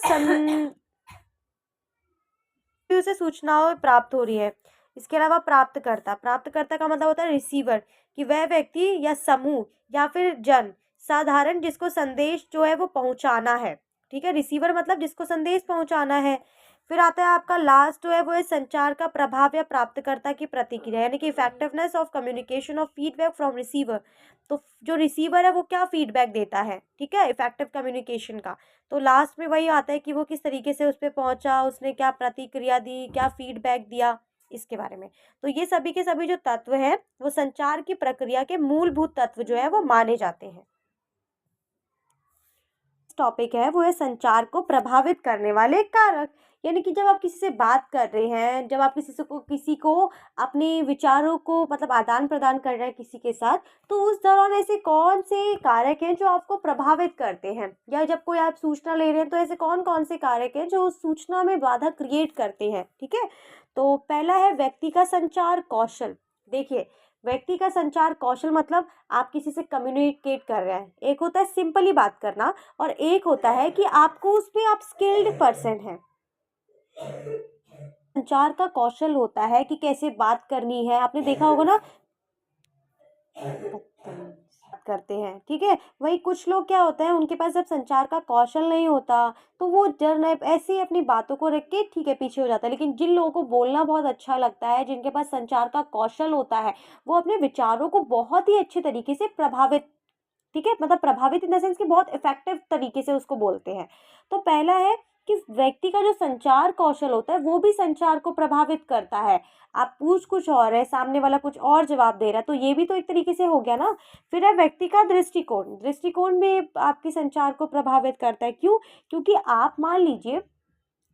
से सूचनाओं प्राप्त हो रही है। इसके अलावा प्राप्तकर्ता, प्राप्तकर्ता का मतलब होता है रिसीवर, कि वह व्यक्ति या समूह या फिर जन साधारण जिसको संदेश जो है वो पहुंचाना है, ठीक है। रिसीवर मतलब जिसको संदेश पहुंचाना है। फिर आता है आपका लास्ट जो है वो है संचार का प्रभाव या प्राप्तकर्ता की प्रतिक्रिया, यानी कि effectiveness of communication of feedback from receiver. तो जो रिसीवर है वो क्या फीडबैक देता है, ठीक है, इफेक्टिव कम्युनिकेशन का। तो लास्ट में वही आता है कि वो किस तरीके से उस पर पहुंचा, उसने क्या प्रतिक्रिया दी, क्या फीडबैक दिया, इसके बारे में। तो ये सभी के सभी जो तत्व हैं वो संचार की प्रक्रिया के मूलभूत तत्व जो है वो माने जाते हैं। टॉपिक है वो है संचार को प्रभावित करने वाले कारक, यानी कि जब आप किसी से बात कर रहे हैं, जब आप किसी को अपने विचारों को मतलब आदान प्रदान कर रहे हैं किसी के साथ, तो उस दौरान ऐसे कौन से कारक हैं जो आपको प्रभावित करते हैं, या जब कोई आप सूचना ले रहे हैं तो ऐसे कौन कौन से कारक हैं जो उस सूचना में बाधा क्रिएट करते हैं, ठीक है। तो पहला है व्यक्ति का संचार कौशल। देखिए व्यक्ति का संचार कौशल मतलब आप किसी से कम्युनिकेट कर रहे हैं, एक होता है सिंपली बात करना और एक होता है कि आपको उस पर आप स्किल्ड पर्सन हैं। संचार का कौशल होता है कि कैसे बात करनी है, आपने देखा होगा ना बात करते हैं, ठीक है। वही कुछ लोग क्या होता है, उनके पास जब संचार का कौशल नहीं होता तो वो जन ऐसे ही अपनी बातों को रख के ठीक है पीछे हो जाता है। लेकिन जिन लोगों को बोलना बहुत अच्छा लगता है, जिनके पास संचार का कौशल होता है, वो अपने विचारों को बहुत ही अच्छे तरीके से प्रभावित, ठीक है, मतलब प्रभावित इन द सेंस कि बहुत इफेक्टिव तरीके से उसको बोलते हैं। तो पहला है कि व्यक्ति का जो संचार कौशल होता है वो भी संचार को प्रभावित करता है। आप पूछ कुछ और है, सामने वाला कुछ और जवाब दे रहा है, तो ये भी तो एक तरीके से हो गया ना। फिर है व्यक्ति का दृष्टिकोण, दृष्टिकोण भी आपकी संचार को प्रभावित करता है। क्यों? क्योंकि आप मान लीजिए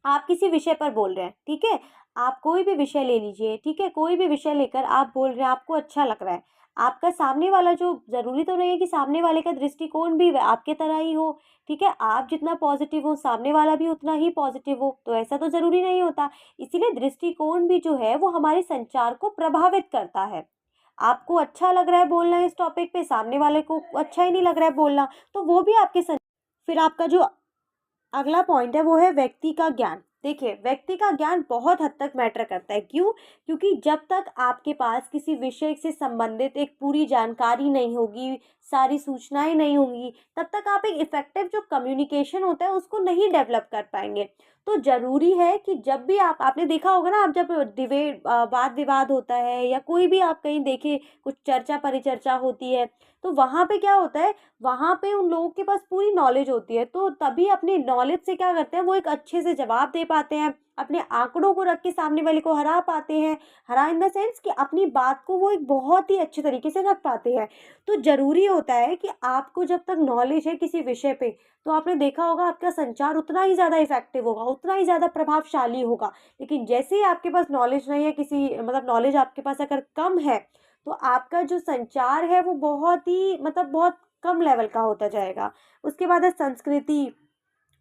आप किसी विषय पर बोल रहे हैं, ठीक है, आप कोई भी विषय ले लीजिए, ठीक है, कोई भी विषय लेकर आप बोल रहे हैं, आपको अच्छा लग रहा है, आपका सामने वाला जो, ज़रूरी तो नहीं है कि सामने वाले का दृष्टिकोण भी आपके तरह ही हो, ठीक है, आप जितना पॉजिटिव हो सामने वाला भी उतना ही पॉजिटिव हो, तो ऐसा तो ज़रूरी नहीं होता। इसीलिए दृष्टिकोण भी जो है वो हमारे संचार को प्रभावित करता है। आपको अच्छा लग रहा है बोलना इस टॉपिक पे, सामने वाले को अच्छा ही नहीं लग रहा है बोलना, तो वो भी आपके फिर आपका जो अगला पॉइंट है वो है व्यक्ति का ज्ञान। देखिए, व्यक्ति का ज्ञान बहुत हद तक मैटर करता है। क्यों? क्योंकि जब तक आपके पास किसी विषय से संबंधित एक पूरी जानकारी नहीं होगी, सारी सूचनाएं नहीं होंगी, तब तक आप एक इफेक्टिव जो कम्युनिकेशन होता है उसको नहीं डेवलप कर पाएंगे। तो ज़रूरी है कि जब भी आपने देखा होगा ना, आप जब डिबेट वाद विवाद होता है या कोई भी आप कहीं देखे कुछ चर्चा परिचर्चा होती है, तो वहाँ पे क्या होता है, वहाँ पे उन लोगों के पास पूरी नॉलेज होती है, तो तभी अपनी नॉलेज से क्या करते हैं, वो एक अच्छे से जवाब दे पाते हैं, अपने आंकड़ों को रख के सामने वाले को हरा पाते हैं। हरा इन द सेंस कि अपनी बात को वो एक बहुत ही अच्छे तरीके से रख पाते हैं। तो ज़रूरी होता है कि आपको जब तक नॉलेज है किसी विषय पे, तो आपने देखा होगा आपका संचार उतना ही ज़्यादा इफेक्टिव होगा, उतना ही ज़्यादा प्रभावशाली होगा। लेकिन जैसे ही आपके पास नॉलेज नहीं है, किसी मतलब नॉलेज आपके पास अगर कम है, तो आपका जो संचार है वो बहुत ही मतलब बहुत कम लेवल का होता जाएगा। उसके बाद है संस्कृति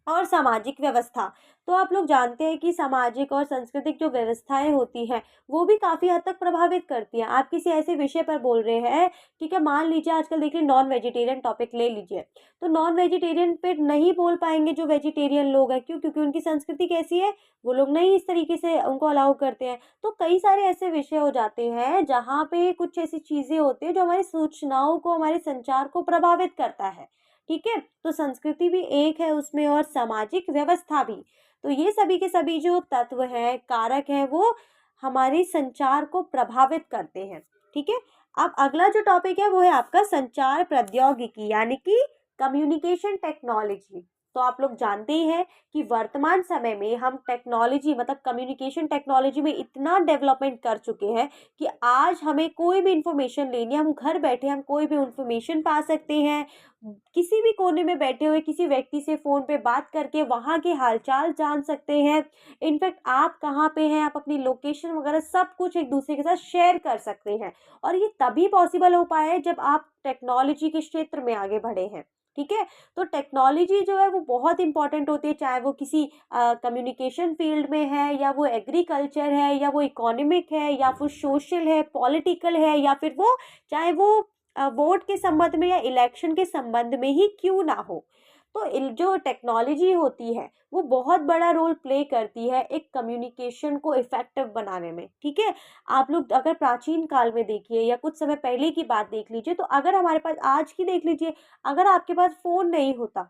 और सामाजिक व्यवस्था। तो आप लोग जानते हैं कि सामाजिक और सांस्कृतिक जो व्यवस्थाएँ होती हैं, वो भी काफ़ी हद तक प्रभावित करती हैं। आप किसी ऐसे विषय पर बोल रहे हैं, ठीक है, मान लीजिए आजकल देखिए नॉन वेजिटेरियन टॉपिक ले लीजिए, तो नॉन वेजिटेरियन पे नहीं बोल पाएँगे जो वेजिटेरियन लोग हैं। क्यों? क्योंकि उनकी संस्कृति कैसी है, वो लोग नहीं इस तरीके से उनको अलाउ करते हैं। तो कई सारे ऐसे विषय हो जाते हैं, जहाँ पे कुछ ऐसी चीज़ें होती हैं, जो हमारी सूचनाओं को, हमारे संचार को प्रभावित करता है। ठीक है? तो संस्कृति भी एक है उसमें और सामाजिक व्यवस्था भी। तो ये सभी के सभी जो तत्व हैं, कारक हैं, वो हमारे संचार को प्रभावित करते हैं। ठीक है? अब अगला जो टॉपिक है वो है आपका संचार प्रौद्योगिकी यानी कि कम्युनिकेशन टेक्नोलॉजी। तो आप लोग जानते ही हैं कि वर्तमान समय में हम टेक्नोलॉजी मतलब कम्युनिकेशन टेक्नोलॉजी में इतना डेवलपमेंट कर चुके हैं कि आज हमें कोई भी इन्फॉर्मेशन लेनी है, हम घर बैठे हम कोई भी इन्फॉर्मेशन पा सकते हैं। किसी भी कोने में बैठे हुए किसी व्यक्ति से फ़ोन पे बात करके वहाँ के हालचाल जान सकते हैं। इनफैक्ट आप कहाँ पे हैं, आप अपनी लोकेशन वगैरह सब कुछ एक दूसरे के साथ शेयर कर सकते हैं। और ये तभी पॉसिबल हो पाया है जब आप टेक्नोलॉजी के क्षेत्र में आगे बढ़े हैं। ठीक है? तो टेक्नोलॉजी जो है वो बहुत इम्पोर्टेंट होती है, चाहे वो किसी कम्युनिकेशन फ़ील्ड में है या वो एग्रीकल्चर है या वो इकोनॉमिक है या फिर सोशल है, पॉलिटिकल है या फिर वो चाहे वो वोट के संबंध में या इलेक्शन के संबंध में ही क्यों ना हो। तो जो टेक्नोलॉजी होती है वो बहुत बड़ा रोल प्ले करती है एक कम्युनिकेशन को इफ़ेक्टिव बनाने में, ठीक है? आप लोग अगर प्राचीन काल में देखिए या कुछ समय पहले की बात देख लीजिए, तो अगर हमारे पास आज की देख लीजिए, अगर आपके पास फ़ोन नहीं होता,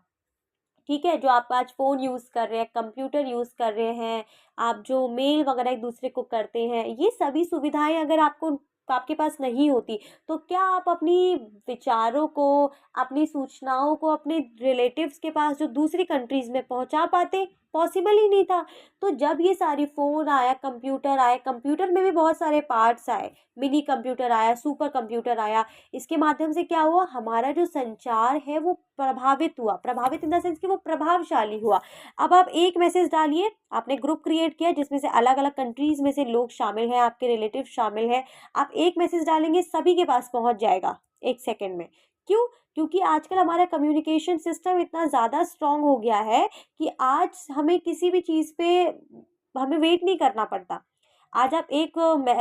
ठीक है, जो आप आज फ़ोन यूज़ कर रहे हैं, कंप्यूटर यूज़ कर रहे हैं, आप जो मेल वगैरह एक दूसरे को करते हैं, ये सभी सुविधाएँ अगर आपके पास नहीं होती, तो क्या आप अपनी विचारों को, अपनी सूचनाओं को अपने रिलेटिव्स के पास जो दूसरी कंट्रीज़ में पहुँचा पाते? पॉसिबल ही नहीं था। तो जब ये सारी फ़ोन आया, कंप्यूटर में भी बहुत सारे पार्ट्स आए, मिनी कंप्यूटर आया, सुपर कंप्यूटर आया, इसके माध्यम से क्या हुआ, हमारा जो संचार है वो प्रभावित हुआ। प्रभावित इन द सेंस कि वो प्रभावशाली हुआ। अब आप एक मैसेज डालिए, आपने ग्रुप क्रिएट किया जिसमें से अलग-अलग कंट्रीज़ में से लोग शामिल हैं, आपके रिलेटिव शामिल हैं। आप एक मैसेज डालेंगे सभी के पास पहुँच जाएगा 1 सेकंड में। क्यों? क्योंकि आजकल हमारा कम्युनिकेशन सिस्टम इतना ज़्यादा स्ट्रॉन्ग हो गया है कि आज हमें किसी भी चीज़ पे हमें वेट नहीं करना पड़ता। आज आप एक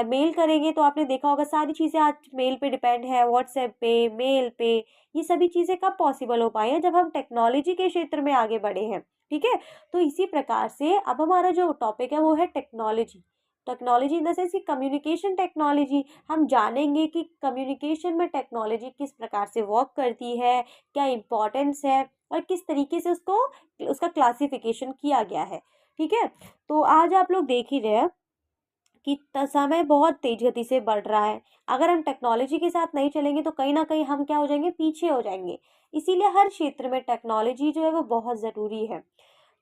मेल करेंगे तो आपने देखा होगा सारी चीज़ें आज मेल पे डिपेंड है, व्हाट्सएप पे, मेल पे। ये सभी चीज़ें कब पॉसिबल हो पाई हैं? जब हम टेक्नोलॉजी के क्षेत्र में आगे बढ़े हैं, ठीक है? तो इसी प्रकार से अब हमारा जो टॉपिक है वो है technology. Technology in the sense कि कम्युनिकेशन टेक्नोलॉजी, हम जानेंगे कि कम्युनिकेशन में टेक्नोलॉजी किस प्रकार से वर्क करती है, क्या इम्पोर्टेंस है और किस तरीके से उसको उसका क्लासिफिकेशन किया गया है। ठीक है, तो आज आप लोग देख ही रहे हैं कि समय बहुत तेज गति से बढ़ रहा है। अगर हम टेक्नोलॉजी के साथ नहीं चलेंगे तो कहीं ना कहीं हम क्या हो जाएंगे, पीछे हो जाएंगे। इसीलिए हर क्षेत्र में टेक्नोलॉजी जो है वो बहुत ज़रूरी है।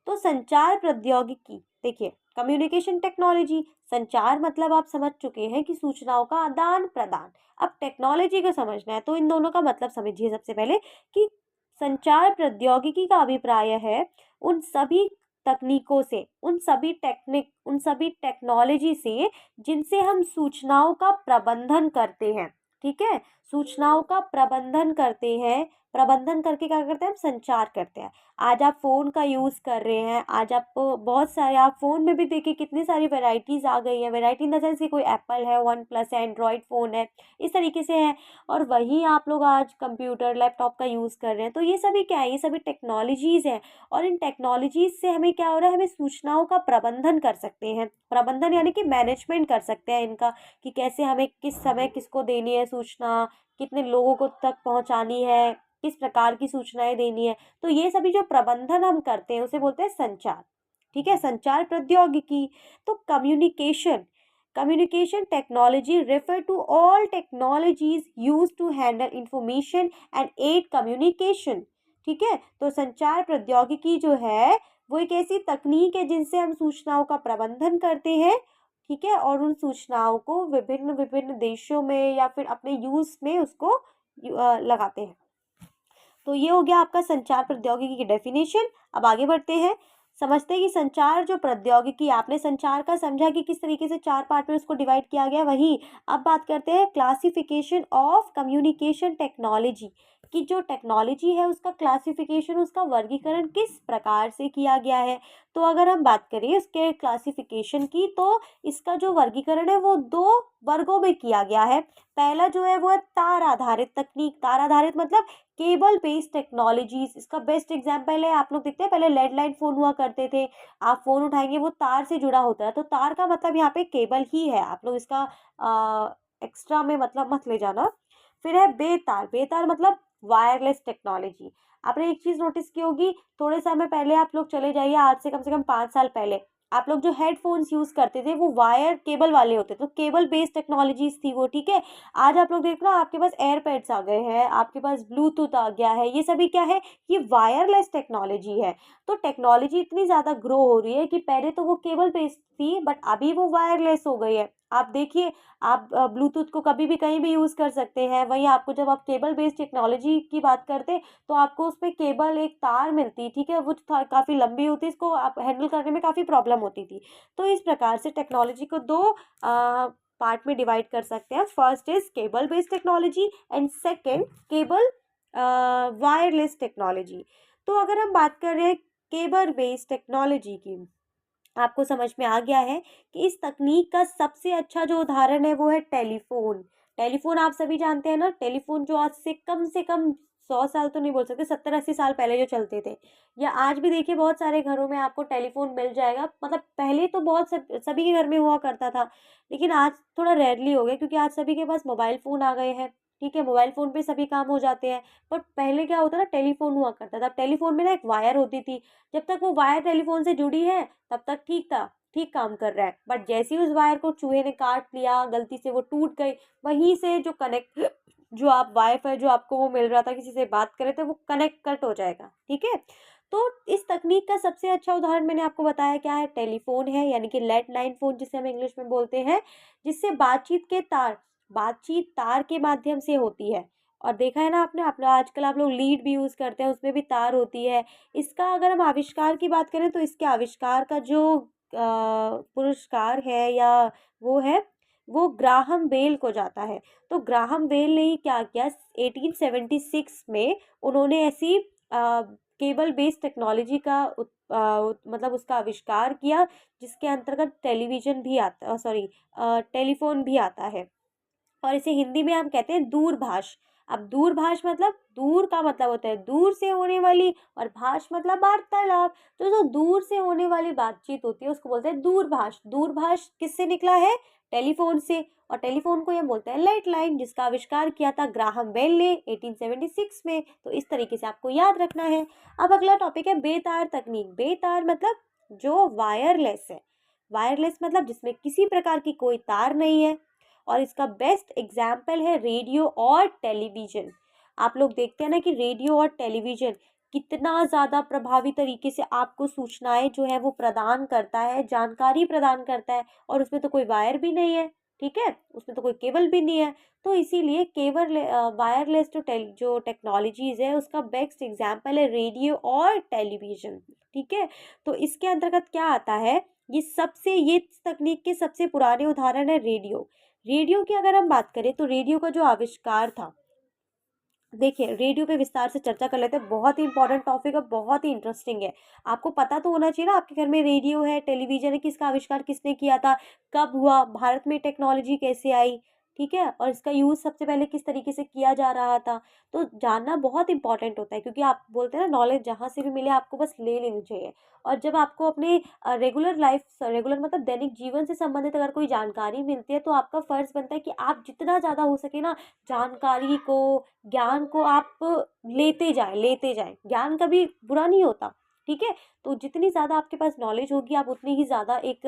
तो संचार प्रौद्योगिकी, देखिए कम्युनिकेशन टेक्नोलॉजी, संचार मतलब आप समझ चुके हैं कि सूचनाओं का आदान प्रदान। अब टेक्नोलॉजी को समझना है तो इन दोनों का मतलब समझिए सबसे पहले कि संचार प्रौद्योगिकी का अभिप्राय है उन सभी तकनीकों से, उन सभी टेक्नोलॉजी से जिनसे हम सूचनाओं का प्रबंधन करते हैं। ठीक है, सूचनाओं का प्रबंधन करते हैं, प्रबंधन करके क्या करते हैं, हम संचार करते हैं। आज आप फ़ोन का यूज़ कर रहे हैं, आज आप बहुत सारे, आप फ़ोन में भी देखिए कितनी सारी वैराइटीज़ आ गई हैं। वैराइटी इन द सेंस कि कोई एप्पल है, वन प्लस है, एंड्रॉयड फ़ोन है, इस तरीके से है। और वहीं आप लोग आज कंप्यूटर, लैपटॉप का यूज़ कर रहे हैं। तो ये सभी क्या है, ये सभी टेक्नोलॉजीज़ हैं। और इन टेक्नोलॉजीज़ से हमें क्या हो रहा है, हमें सूचनाओं का प्रबंधन कर सकते हैं। प्रबंधन यानी कि मैनेजमेंट कर सकते हैं इनका, कि कैसे हमें किस समय किसको देनी है सूचना, कितने लोगों को तक पहुंचानी है, किस प्रकार की सूचनाएं देनी है। तो ये सभी जो प्रबंधन हम करते हैं उसे बोलते हैं संचार। ठीक है, संचार प्रौद्योगिकी। तो communication, communication technology refer to all technologies use to handle information and aid communication. ठीक है, तो संचार प्रौद्योगिकी जो है वो एक ऐसी तकनीक है जिनसे हम सूचनाओं का प्रबंधन करते हैं। ठीक है, और उन सूचनाओं को विभिन्न विभिन्न देशों में या फिर अपने यूज़ में उसको लगाते हैं। तो ये हो गया आपका संचार प्रौद्योगिकी की डेफिनेशन। अब आगे बढ़ते हैं, समझते हैं कि संचार जो प्रौद्योगिकी, आपने संचार का समझा कि किस तरीके से 4 पार्ट में उसको डिवाइड किया गया। वहीं अब बात करते हैं क्लासिफिकेशन ऑफ कम्युनिकेशन टेक्नोलॉजी, कि जो टेक्नोलॉजी है उसका क्लासिफिकेशन, उसका वर्गीकरण किस प्रकार से किया गया है। तो अगर हम बात करें इसके क्लासिफिकेशन की, तो इसका जो वर्गीकरण है वो 2 वर्गों में किया गया है। पहला जो है वो है तार आधारित तकनीक। तार आधारित मतलब केबल बेस्ड टेक्नोलॉजीज। इसका बेस्ट एग्जांपल है, आप लोग देखते हैं पहले लैंडलाइन फ़ोन हुआ करते थे, आप फ़ोन उठाएंगे वो तार से जुड़ा होता है। तो तार का मतलब यहाँ पे केबल ही है, आप लोग इसका एक्स्ट्रा में मतलब मत ले जाना। फिर है बेतार, बेतार मतलब वायरलेस टेक्नोलॉजी। आपने एक चीज़ नोटिस की होगी, थोड़े समय पहले आप लोग चले जाइए, आज से कम 5 साल पहले आप लोग जो हेडफोन्स यूज़ करते थे वो वायर केबल वाले होते थे, तो केबल बेस्ड टेक्नोलॉजीज थी वो। ठीक है, आज आप लोग देखना आपके पास एयरपैड्स आ गए हैं, आपके पास ब्लूटूथ आ गया है, ये सभी क्या है, ये वायरलेस टेक्नोलॉजी है। तो टेक्नोलॉजी इतनी ज़्यादा ग्रो हो रही है कि पहले तो वो केबल बेस्ड थी बट अभी वो वायरलेस हो गई है। आप देखिए, आप ब्लूटूथ को कभी भी कहीं भी यूज़ कर सकते हैं। वहीं आपको जब आप केबल बेस्ड टेक्नोलॉजी की बात करते तो आपको उसमें केबल, एक तार मिलती, ठीक है, वो काफ़ी लंबी होती, इसको आप हैंडल करने में काफ़ी प्रॉब्लम होती थी। तो इस प्रकार से टेक्नोलॉजी को 2 पार्ट में डिवाइड कर सकते हैं। First is cable based technology and second cable wireless technology. तो अगर हम बात कर रहे हैं केबल बेस्ड टेक्नोलॉजी की, आपको समझ में आ गया है कि इस तकनीक का सबसे अच्छा जो उदाहरण है वो है टेलीफोन। टेलीफोन आप सभी जानते हैं ना, टेलीफोन जो आज से कम 100 साल तो नहीं बोल सकते, 70-80 साल पहले जो चलते थे, या आज भी देखिए बहुत सारे घरों में आपको टेलीफोन मिल जाएगा। मतलब पहले तो बहुत सभी के घर में हुआ करता था, लेकिन आज थोड़ा रेयरली हो गया क्योंकि आज सभी के पास मोबाइल फ़ोन आ गए हैं। ठीक है, मोबाइल फ़ोन पे सभी काम हो जाते हैं। बट पहले क्या होता था, टेलीफोन हुआ करता था। टेलीफोन में ना एक वायर होती थी, जब तक वो वायर टेलीफोन से जुड़ी है तब तक ठीक था, ठीक काम कर रहा है। बट जैसे ही उस वायर को चूहे ने काट लिया, गलती से वो टूट गई, वहीं से जो कनेक्ट, जो आप वाईफाई जो आपको वो मिल रहा था, किसी से बात कर रहे थे, वो कनेक्ट कट हो जाएगा। ठीक है, तो इस तकनीक का सबसे अच्छा उदाहरण मैंने आपको बताया क्या है, टेलीफोन है, यानी कि लैंडलाइन फ़ोन जिसे हम इंग्लिश में बोलते हैं, जिससे बातचीत तार के माध्यम से होती है। और देखा है ना आपने, अपना आजकल आप लोग लीड भी यूज़ करते हैं, उसमें भी तार होती है। इसका अगर हम आविष्कार की बात करें तो इसके आविष्कार का जो पुरस्कार है या वो है, वो ग्राहम बेल को जाता है। तो ग्राहम बेल ने ही क्या किया, 1876 में उन्होंने ऐसी केबल बेस्ड टेक्नोलॉजी का मतलब उसका आविष्कार किया, जिसके अंतर्गत टेलीविज़न भी आता, सॉरी टेलीफोन भी आता है। और इसे हिंदी में हम कहते हैं दूरभाष। अब दूरभाष मतलब दूर का मतलब होता है दूर से होने वाली, और भाष मतलब वार्तालाप। तो जो दूर से होने वाली बातचीत होती है उसको बोलते हैं दूरभाष। दूरभाष किससे निकला है? टेलीफोन से। और टेलीफोन को ये बोलते हैं लैंडलाइन, जिसका आविष्कार किया था ग्राहम बेल ने 1876 में। तो इस तरीके से आपको याद रखना है। अब अगला टॉपिक है बेतार तकनीक। बेतार मतलब जो वायरलेस है। वायरलेस मतलब जिसमें किसी प्रकार की कोई तार नहीं है। और इसका बेस्ट एग्जाम्पल है रेडियो और टेलीविज़न। आप लोग देखते हैं ना कि रेडियो और टेलीविज़न कितना ज़्यादा प्रभावी तरीके से आपको सूचनाएं जो है वो प्रदान करता है, जानकारी प्रदान करता है। और उसमें तो कोई वायर भी नहीं है, ठीक है, उसमें तो कोई केबल भी नहीं है। तो इसीलिए केबल वायरलेस जो टेक्नोलॉजीज़ है उसका बेस्ट एग्जाम्पल है रेडियो और टेलीविज़न, ठीक है। तो इसके अंतर्गत क्या आता है, ये तकनीक के सबसे पुराने उदाहरण है रेडियो। रेडियो की अगर हम बात करें तो रेडियो का जो आविष्कार था, देखिए रेडियो पे विस्तार से चर्चा कर लेते हैं। बहुत ही इंपॉर्टेंट टॉपिक है, बहुत ही इंटरेस्टिंग है। आपको पता तो होना चाहिए ना आपके घर में रेडियो है, टेलीविजन है, किसका आविष्कार किसने किया था, कब हुआ, भारत में टेक्नोलॉजी कैसे आई, ठीक है, और इसका यूज़ सबसे पहले किस तरीके से किया जा रहा था। तो जानना बहुत इंपॉर्टेंट होता है, क्योंकि आप बोलते हैं ना नॉलेज जहाँ से भी मिले आपको बस ले लेनी चाहिए। और जब आपको अपने रेगुलर मतलब दैनिक जीवन से संबंधित अगर कोई जानकारी मिलती है तो आपका फ़र्ज़ बनता है कि आप जितना ज़्यादा हो सके ना जानकारी को, ज्ञान को आप लेते जाएँ। ज्ञान कभी बुरा नहीं होता, ठीक है? तो जितनी ज़्यादा आपके पास नॉलेज होगी आप उतनी ही ज़्यादा एक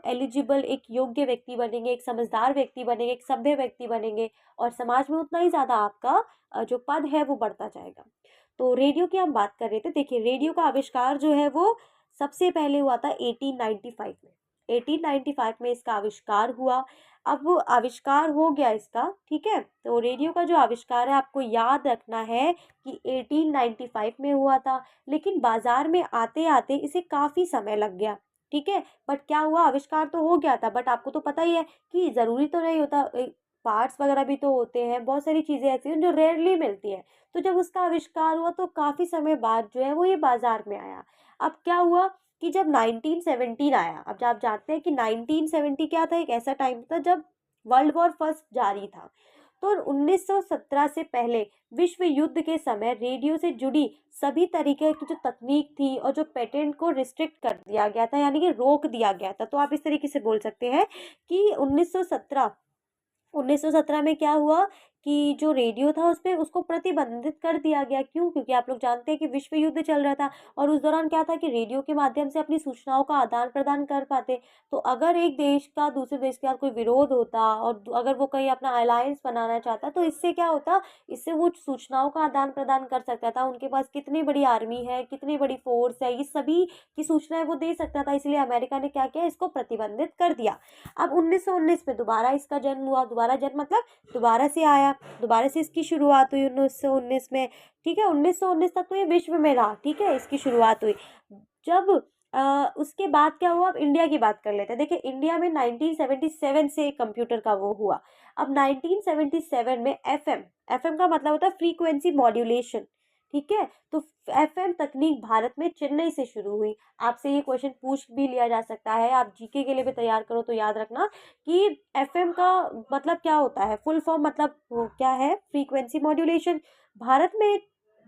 एलिजिबल, एक योग्य व्यक्ति बनेंगे, एक समझदार व्यक्ति बनेंगे, एक सभ्य व्यक्ति बनेंगे, और समाज में उतना ही ज़्यादा आपका जो पद है वो बढ़ता जाएगा। तो रेडियो की हम बात कर रहे थे। देखिए रेडियो का आविष्कार जो है वो सबसे पहले हुआ था 1895 में। 1895 में इसका आविष्कार हुआ। अब वो आविष्कार हो गया इसका, ठीक है। तो रेडियो का जो आविष्कार है आपको याद रखना है कि 1895 में हुआ था, लेकिन बाजार में आते आते इसे काफ़ी समय लग गया, ठीक है। बट क्या हुआ, आविष्कार तो हो गया था, बट आपको तो पता ही है कि ज़रूरी तो नहीं होता, पार्ट्स वगैरह भी तो होते हैं, बहुत सारी चीज़ें ऐसी हैं जो रेयरली मिलती हैं। तो जब उसका आविष्कार हुआ तो काफ़ी समय बाद जो है वो ये बाजार में आया। अब क्या हुआ कि जब 1917 आया, अब जब आप जानते हैं कि 1970 क्या था, एक ऐसा टाइम था जब वर्ल्ड वॉर फर्स्ट जारी था। तो 1917 से पहले विश्व युद्ध के समय रेडियो से जुड़ी सभी तरीके की जो तकनीक थी और जो पेटेंट को रिस्ट्रिक्ट कर दिया गया था, यानी कि रोक दिया गया था। तो आप इस तरीके से बोल सकते हैं कि 1917 में क्या हुआ कि जो रेडियो था उसपे उसको प्रतिबंधित कर दिया गया। क्यों? क्योंकि आप लोग जानते हैं कि विश्व युद्ध चल रहा था, और उस दौरान क्या था कि रेडियो के माध्यम से अपनी सूचनाओं का आदान प्रदान कर पाते। तो अगर एक देश का दूसरे देश के साथ कोई विरोध होता और अगर वो कहीं अपना अलायंस बनाना चाहता, तो इससे क्या होता, इससे वो सूचनाओं का आदान प्रदान कर सकता था। उनके पास कितनी बड़ी आर्मी है, कितनी बड़ी फोर्स है, ये सभी की सूचनाएं वो दे सकता था। इसलिए अमेरिका ने क्या किया, इसको प्रतिबंधित कर दिया। अब 1919 में दोबारा इसका जन्म हुआ। दोबारा जन्म मतलब दोबारा से आया, दोबारा से इसकी शुरुआत हुई 1919 में, ठीक है। 1919 तक तो ये विश्व में रहा, ठीक है, इसकी शुरुआत हुई। जब उसके बाद क्या हुआ, अब इंडिया की बात कर लेते हैं। देखिए इंडिया में 1977 से कंप्यूटर का वो हुआ। अब 1977 में एफएम, एफएम का मतलब होता है फ्रीक्वेंसी मॉड्यूलेशन, ठीक है। तो एफएम तकनीक भारत में चेन्नई से शुरू हुई। आपसे ये क्वेश्चन पूछ भी लिया जा सकता है, आप जीके के लिए भी तैयार करो तो याद रखना कि एफएम का मतलब क्या होता है, फुल फॉर्म मतलब वो क्या है, फ्रीक्वेंसी मॉड्यूलेशन। भारत में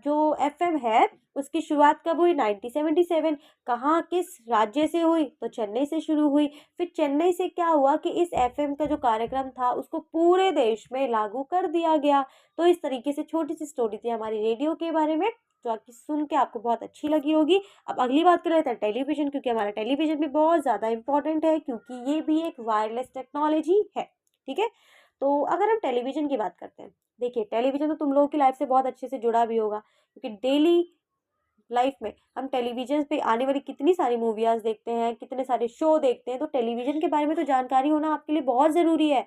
जो एफएम है उसकी शुरुआत कब हुई, 1977। कहाँ, किस राज्य से हुई, तो चेन्नई से शुरू हुई। फिर चेन्नई से क्या हुआ कि इस एफएम का जो कार्यक्रम था उसको पूरे देश में लागू कर दिया गया। तो इस तरीके से छोटी सी स्टोरी थी हमारी रेडियो के बारे में, जो आपकी सुन के आपको बहुत अच्छी लगी होगी। अब अगली बात कर लेते हैं टेलीविज़न, क्योंकि हमारा टेलीविज़न भी बहुत ज़्यादा इंपॉर्टेंट है, क्योंकि ये भी एक वायरलेस टेक्नोलॉजी है, ठीक है। तो अगर हम टेलीविज़न की बात करते हैं, देखिए टेलीविज़न तो तुम लोगों की लाइफ से बहुत अच्छे से जुड़ा भी होगा, क्योंकि डेली लाइफ में हम टेलीविज़न पे आने वाली कितनी सारी मूवीज़ देखते हैं, कितने सारे शो देखते हैं। तो टेलीविज़न के बारे में तो जानकारी होना आपके लिए बहुत ज़रूरी है।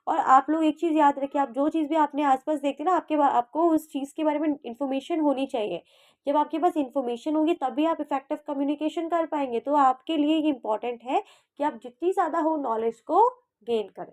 और आप लोग एक चीज़ याद रखिए, आप जो चीज़ भी अपने आस-पास देखते हैं ना, आपको उस चीज़ के बारे में इन्फॉर्मेशन होनी चाहिए। जब आपके पास इन्फॉर्मेशन होगी तभी आप इफ़ेक्टिव कम्युनिकेशन कर पाएँगे। तो आपके लिए ये इम्पोर्टेंट है कि आप जितनी ज़्यादा हो नॉलेज को गेन करें,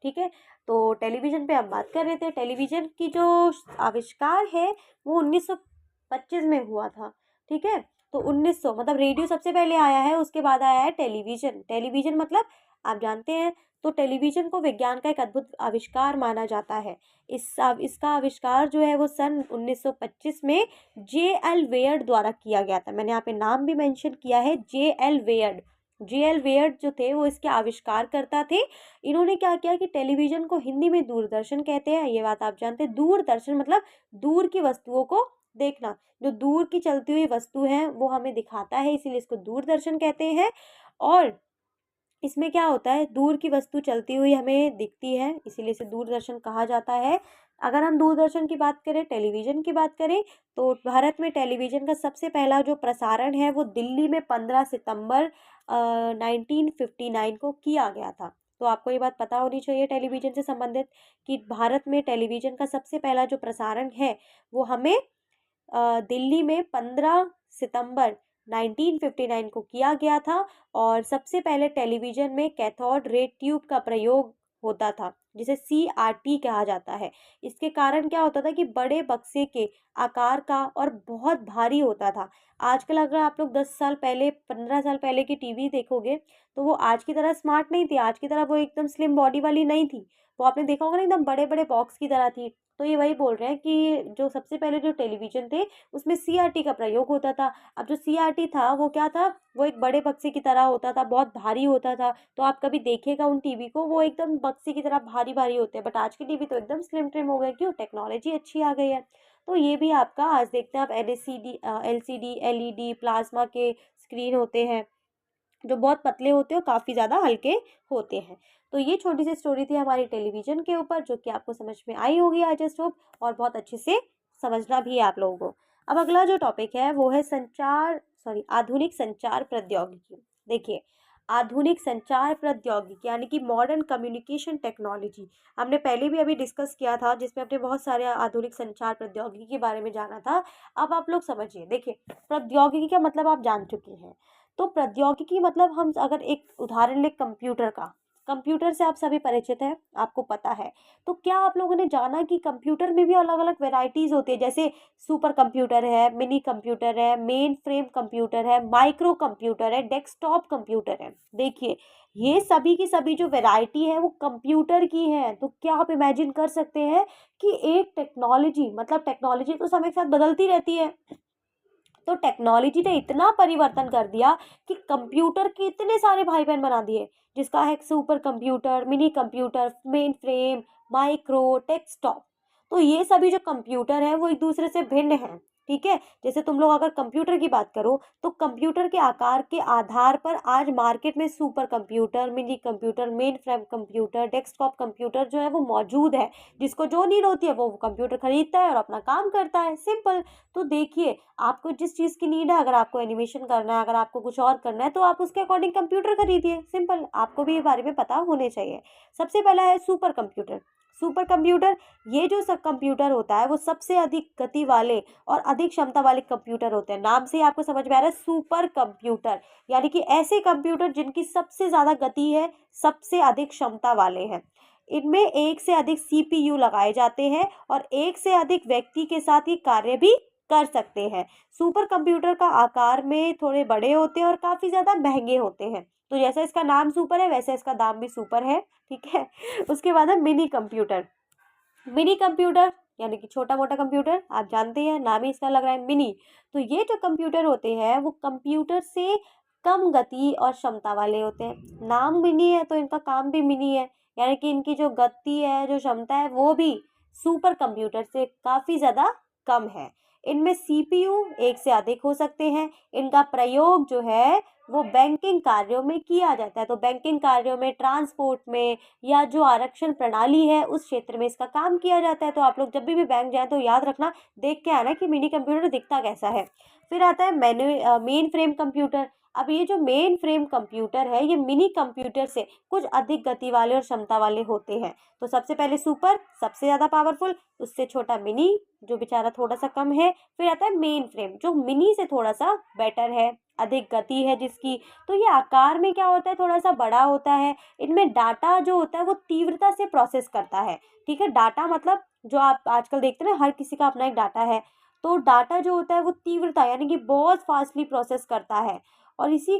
ठीक है। तो टेलीविज़न पे हम बात कर रहे थे। टेलीविज़न की जो आविष्कार है वो 1925 में हुआ था, ठीक है। तो 1900 मतलब रेडियो सबसे पहले आया है, उसके बाद आया है टेलीविज़न। टेलीविज़न मतलब आप जानते हैं तो टेलीविज़न को विज्ञान का एक अद्भुत आविष्कार माना जाता है। इसका आविष्कार जो है वो सन 1925 में जे.एल. वेयर्ड द्वारा किया गया था। मैंने यहाँ पे नाम भी मेंशन किया है, जे.एल. वेयर्ड। जे.एल. वेयर्ड जो थे वो इसके आविष्कारकर्ता थे। इन्होंने क्या किया कि टेलीविज़न को हिंदी में दूरदर्शन कहते हैं, ये बात आप जानते हैं। दूरदर्शन मतलब दूर की वस्तुओं को देखना, जो दूर की चलती हुई वस्तु है वो हमें दिखाता है, इसीलिए इसको दूरदर्शन कहते हैं। और इसमें क्या होता है, दूर की वस्तु चलती हुई हमें दिखती है, इसीलिए इसे दूरदर्शन कहा जाता है। अगर हम दूरदर्शन की बात करें, टेलीविज़न की बात करें, तो भारत में टेलीविज़न का सबसे पहला जो प्रसारण है वो दिल्ली में 15 सितंबर 1959 को किया गया था। तो आपको ये बात पता होनी चाहिए टेलीविज़न से संबंधित, कि भारत में टेलीविज़न का सबसे पहला जो प्रसारण है वो हमें दिल्ली में 15 सितंबर 1959 को किया गया था। और सबसे पहले टेलीविज़न में कैथोड रे ट्यूब का प्रयोग होता था, जिसे CRT कहा जाता है। इसके कारण क्या होता था कि बड़े बक्से के आकार का और बहुत भारी होता था। आजकल अगर आप लोग 10 साल पहले, 15 साल पहले की टीवी देखोगे, तो वो आज की तरह स्मार्ट नहीं थी, आज की तरह वो एकदम स्लिम बॉडी वाली नहीं थी। वो आपने देखा होगा ना, एकदम बड़े-बड़े बॉक्स की तरह थी। तो ये वही बोल रहे हैं कि जो सबसे पहले जो टेलीविज़न थे, उसमें CRT का प्रयोग होता था। अब जो CRT था वो क्या था, वो एक बड़े बक्से की तरह होता था, बहुत भारी होता था। तो आप कभी देखिएगा उन टीवी को, वो एकदम बक्से की तरह भारी-भारी होते हैं। बट आज की टीवी तो एकदम स्लिम ट्रिम हो गए, क्यों? टेक्नोलॉजी अच्छी आ गई है। तो ये भी आपका, आज देखते हैं आप, LCD, LED, प्लाज़्मा के स्क्रीन होते हैं, जो बहुत पतले होते हैं और काफ़ी ज़्यादा हल्के होते हैं। तो ये छोटी सी स्टोरी थी हमारी टेलीविज़न के ऊपर, जो कि आपको समझ में आई होगी आई जस्ट होप, और बहुत अच्छे से समझना भी है आप लोगों को। अब अगला जो टॉपिक है वो है आधुनिक संचार प्रौद्योगिकी। देखिए, आधुनिक संचार प्रौद्योगिकी यानी कि मॉडर्न कम्युनिकेशन टेक्नोलॉजी, हमने पहले भी अभी डिस्कस किया था, जिसमें हमने बहुत सारे आधुनिक संचार प्रौद्योगिकी के बारे में जाना था। अब आप लोग समझिए, देखिए, प्रौद्योगिकी का मतलब आप जान चुके हैं। तो प्रौद्योगिकी मतलब, हम अगर एक उदाहरण लें कंप्यूटर का, कंप्यूटर से आप सभी परिचित हैं, आपको पता है। तो क्या आप लोगों ने जाना कि कंप्यूटर में भी अलग अलग वेराइटीज़ होती है, जैसे सुपर कंप्यूटर है, मिनी कंप्यूटर है, मेन फ्रेम कंप्यूटर है, माइक्रो कंप्यूटर है, डेस्कटॉप कंप्यूटर है। देखिए, ये सभी की सभी जो वैरायटी है वो कंप्यूटर की है। तो क्या आप इमेजिन कर सकते हैं कि एक टेक्नोलॉजी, मतलब टेक्नोलॉजी तो समय के साथ बदलती रहती है, तो टेक्नोलॉजी ने इतना परिवर्तन कर दिया कि कंप्यूटर के इतने सारे भाई बहन बना दिए, जिसका है super computer, mini computer, main frame, micro, desktop. तो ये सभी जो कंप्यूटर हैं वो एक दूसरे से भिन्न हैं, ठीक है। जैसे तुम लोग अगर कंप्यूटर की बात करो, तो कंप्यूटर के आकार के आधार पर आज मार्केट में super computer, mini computer, main frame computer, desktop computer जो है वो मौजूद है। जिसको जो नीड होती है वो कंप्यूटर खरीदता है और अपना काम करता है, सिंपल। तो देखिए, आपको जिस चीज़ की नीड है, अगर आपको एनिमेशन करना है, अगर आपको कुछ और करना है, तो आप उसके अकॉर्डिंग कंप्यूटर खरीदिए, सिंपल। आपको भी ये बारे में पता होने चाहिए। सबसे पहला है सुपर कंप्यूटर। सुपर कंप्यूटर, ये जो सब कंप्यूटर होता है वो सबसे अधिक गति वाले और अधिक क्षमता वाले कंप्यूटर होते हैं। नाम से ही आपको समझ में आ रहा है, सुपर कंप्यूटर, यानी कि ऐसे कंप्यूटर जिनकी सबसे ज़्यादा गति है, सबसे अधिक क्षमता वाले हैं। इनमें एक से अधिक CPU लगाए जाते हैं और एक से अधिक व्यक्ति के साथ ये कार्य भी कर सकते हैं। सुपर कंप्यूटर का आकार में थोड़े बड़े होते हैं और काफ़ी ज़्यादा महंगे होते हैं। तो जैसा इसका नाम सुपर है, वैसे इसका दाम भी सुपर है, ठीक है। उसके बाद है मिनी कंप्यूटर। मिनी कंप्यूटर यानी कि छोटा मोटा कंप्यूटर, आप जानते हैं, नाम ही इसका लग रहा है मिनी। तो ये जो कंप्यूटर होते हैं वो कंप्यूटर से कम गति और क्षमता वाले होते हैं। नाम मिनी है तो इनका काम भी मिनी है, यानी कि इनकी जो गति है, जो क्षमता है, वो भी सुपर कंप्यूटर से काफ़ी ज़्यादा कम है। इनमें CPU एक से अधिक हो सकते हैं। इनका प्रयोग जो है वो बैंकिंग कार्यों में किया जाता है। तो बैंकिंग कार्यों में, ट्रांसपोर्ट में, या जो आरक्षण प्रणाली है उस क्षेत्र में इसका काम किया जाता है। तो आप लोग जब भी बैंक जाएं तो याद रखना, देख के आना कि मिनी कंप्यूटर दिखता कैसा है। फिर आता है मेन फ्रेम कंप्यूटर। अब ये जो मेन फ्रेम कंप्यूटर है, ये मिनी कंप्यूटर से कुछ अधिक गति वाले और क्षमता वाले होते हैं। तो सबसे पहले सुपर, सबसे ज़्यादा पावरफुल, उससे छोटा मिनी, जो बेचारा थोड़ा सा कम है। फिर आता है मेन फ्रेम, जो मिनी से थोड़ा सा बेटर है, अधिक गति है जिसकी। तो ये आकार में क्या होता है, थोड़ा सा बड़ा होता है। इनमें डाटा जो होता है वो तीव्रता से प्रोसेस करता है, ठीक है। डाटा मतलब जो आप आजकल देखते हैं ना, हर किसी का अपना एक डाटा है। तो डाटा जो होता है वो तीव्रता यानी कि बहुत फास्टली प्रोसेस करता है। और यही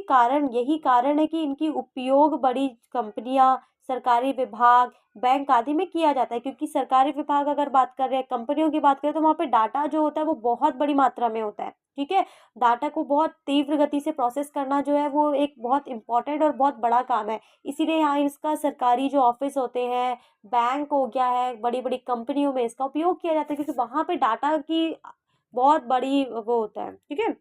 कारण है कि इनकी उपयोग बड़ी कंपनियां, सरकारी विभाग, बैंक आदि में किया जाता है। क्योंकि सरकारी विभाग अगर बात कर रहे हैं, कंपनियों की बात करें, तो वहाँ पे डाटा जो होता है वो बहुत बड़ी मात्रा में होता है, ठीक है। डाटा को बहुत तीव्र गति से प्रोसेस करना जो है वो एक बहुत इंपॉर्टेंट और बहुत बड़ा काम है। इसीलिए यहाँ इसका सरकारी जो ऑफिस होते हैं, बैंक हो गया है, बड़ी बड़ी कंपनियों में इसका उपयोग किया जाता है, क्योंकि वहाँ पे डाटा की बहुत बड़ी वो होता है, ठीक है।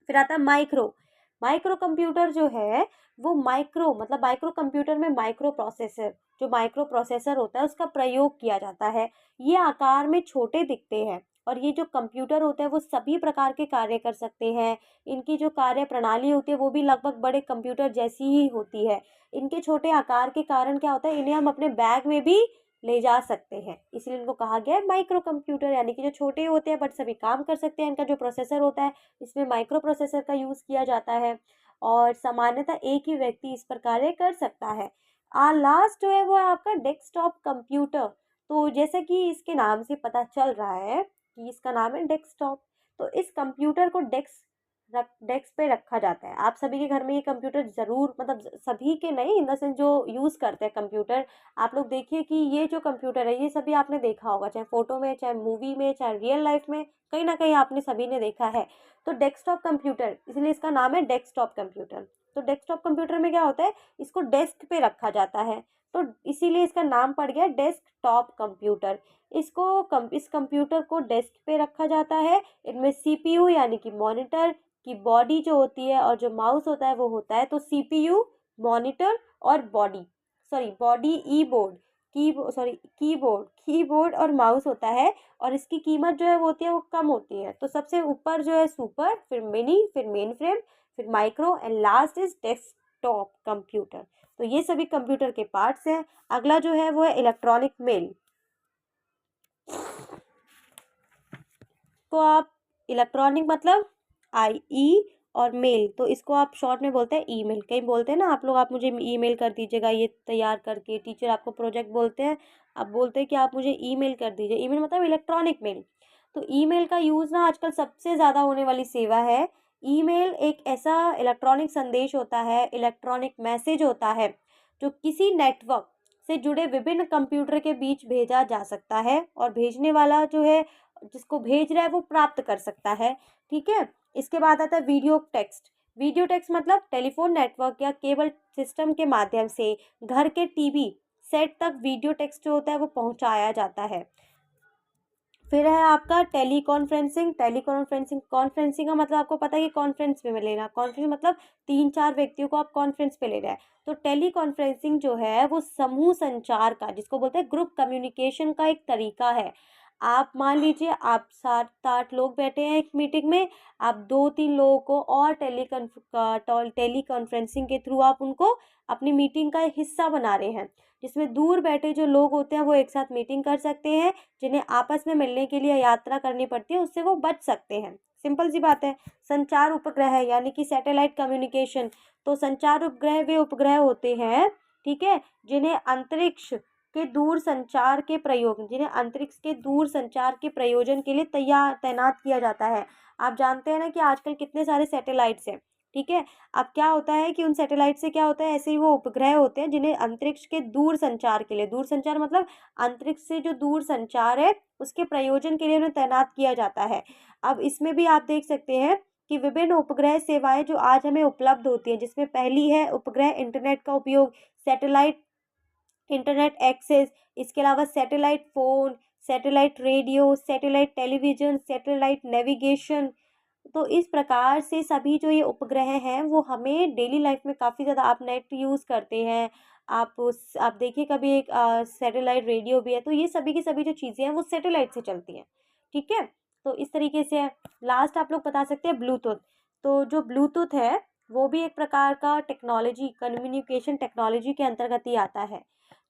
फिर आता है माइक्रो। माइक्रो कंप्यूटर जो है वो माइक्रो मतलब माइक्रो कंप्यूटर में माइक्रो प्रोसेसर, जो माइक्रो प्रोसेसर होता है उसका प्रयोग किया जाता है। ये आकार में छोटे दिखते हैं और ये जो कंप्यूटर होते हैं वो सभी प्रकार के कार्य कर सकते हैं। इनकी जो कार्य प्रणाली होती है वो भी लगभग बड़े कंप्यूटर जैसी ही होती है। इनके छोटे आकार के कारण क्या होता है, इन्हें हम अपने बैग में भी ले जा सकते हैं, इसलिए इनको कहा गया है माइक्रो कंप्यूटर, यानी कि जो छोटे होते हैं बट सभी काम कर सकते हैं। इनका जो प्रोसेसर होता है इसमें माइक्रो प्रोसेसर का यूज़ किया जाता है और सामान्यतः एक ही व्यक्ति इस पर कार्य कर सकता है। लास्ट जो है वो है आपका डेस्कटॉप कंप्यूटर। तो जैसे कि इसके नाम से पता चल रहा है कि इसका नाम है डेस्कटॉप, तो इस कंप्यूटर को डेस्क पे रखा जाता है। आप सभी के घर में ये कंप्यूटर ज़रूर, मतलब सभी के नहीं, इन द सेंस जो यूज़ करते हैं कंप्यूटर, आप लोग देखिए कि ये जो कंप्यूटर है ये सभी आपने देखा होगा, चाहे फ़ोटो में, चाहे मूवी में, चाहे रियल लाइफ में, कहीं ना कहीं आपने सभी ने देखा है। तो डेस्कटॉप कंप्यूटर, इसलिए इसका नाम है डेस्कटॉप कंप्यूटर। तो डेस्कटॉप कंप्यूटर में क्या होता है, इसको डेस्क पे रखा जाता है, तो इसीलिए इसका नाम पड़ गया डेस्कटॉप कंप्यूटर। इस कंप्यूटर को डेस्क पे रखा जाता है। इनमें सीपीयू यानी कि मॉनिटर की बॉडी जो होती है और जो माउस होता है वो होता है। तो सीपीयू, मॉनिटर और बॉडी कीबोर्ड और माउस होता है। और इसकी कीमत जो है वो होती है वो कम होती है। तो सबसे ऊपर जो है सुपर, फिर मिनी, फिर मेन फ्रेम, फिर micro and last is desktop computer. तो ये सभी कंप्यूटर के पार्ट्स हैं। अगला जो है वो है इलेक्ट्रॉनिक मेल। तो आप इलेक्ट्रॉनिक मतलब आई और मेल, तो इसको आप शॉर्ट में बोलते हैं ईमेल। कहीं बोलते हैं ना आप लोग, आप मुझे ईमेल कर दीजिएगा ये तैयार करके, टीचर आपको प्रोजेक्ट बोलते हैं, आप बोलते हैं कि आप मुझे ईमेल कर दीजिए। ईमेल मतलब इलेक्ट्रॉनिक मेल। तो ईमेल का यूज़ ना आजकल सबसे ज़्यादा होने वाली सेवा है। ईमेल एक ऐसा इलेक्ट्रॉनिक संदेश होता है, इलेक्ट्रॉनिक मैसेज होता है, जो किसी नेटवर्क से जुड़े विभिन्न कंप्यूटर के बीच भेजा जा सकता है और भेजने वाला जो है, जिसको भेज रहा है, वो प्राप्त कर सकता है, ठीक है। इसके बाद आता है वीडियो टेक्स्ट। वीडियो टेक्स्ट मतलब टेलीफोन नेटवर्क या केबल सिस्टम के माध्यम से घर के टीवी सेट तक वीडियो टेक्स्ट जो होता है वो पहुंचाया जाता है। फिर है आपका कॉन्फ्रेंसिंग का मतलब आपको पता है कि कॉन्फ्रेंस में लेना। कॉन्फ्रेंस मतलब 3-4 व्यक्तियों को आप कॉन्फ्रेंस पे ले रहे हैं। तो टेली कॉन्फ्रेंसिंग जो है वो समूह संचार का, जिसको बोलते हैं ग्रुप कम्युनिकेशन का एक तरीका है। आप मान लीजिए आप 7-8 लोग बैठे हैं एक मीटिंग में, आप 2-3 लोगों को और टेली कॉन्फ्रेंसिंग के थ्रू आप उनको अपनी मीटिंग का एक हिस्सा बना रहे हैं, जिसमें दूर बैठे जो लोग होते हैं वो एक साथ मीटिंग कर सकते हैं। जिन्हें आपस में मिलने के लिए यात्रा करनी पड़ती है उससे वो बच सकते हैं। सिंपल सी बात है। संचार उपग्रह यानी कि सैटेलाइट कम्युनिकेशन। तो संचार उपग्रह वे उपग्रह होते हैं, ठीक है, जिन्हें अंतरिक्ष के दूर संचार के प्रयोजन के लिए तैनात किया जाता है। आप जानते हैं ना कि आजकल कितने सारे सैटेलाइट्स हैं, ठीक है। अब क्या होता है कि उन सैटेलाइट से क्या होता है, ऐसे ही वो उपग्रह होते हैं जिन्हें अंतरिक्ष के दूर संचार के लिए, दूर संचार मतलब अंतरिक्ष से जो दूर संचार है उसके प्रयोजन के लिए उन्हें तैनात किया जाता है। अब इसमें भी आप देख सकते हैं कि विभिन्न उपग्रह सेवाएं जो आज हमें उपलब्ध होती हैं, जिसमें पहली है उपग्रह इंटरनेट का उपयोग, सैटेलाइट इंटरनेट एक्सेस, इसके अलावा satellite phone, satellite radio, satellite television, satellite navigation. तो इस प्रकार से सभी जो ये उपग्रह हैं वो हमें डेली लाइफ में काफ़ी ज़्यादा, आप नेट यूज़ करते हैं, आप देखिए कभी एक सैटेलाइट रेडियो भी है, तो ये सभी की सभी जो चीज़ें हैं वो सैटेलाइट से चलती हैं, ठीक है। तो इस तरीके से है। लास्ट आप लोग बता सकते हैं ब्लूटूथ। तो जो ब्लूटूथ है वो भी एक प्रकार का टेक्नोलॉजी, कम्युनिकेशन टेक्नोलॉजी के अंतर्गत ही आता है।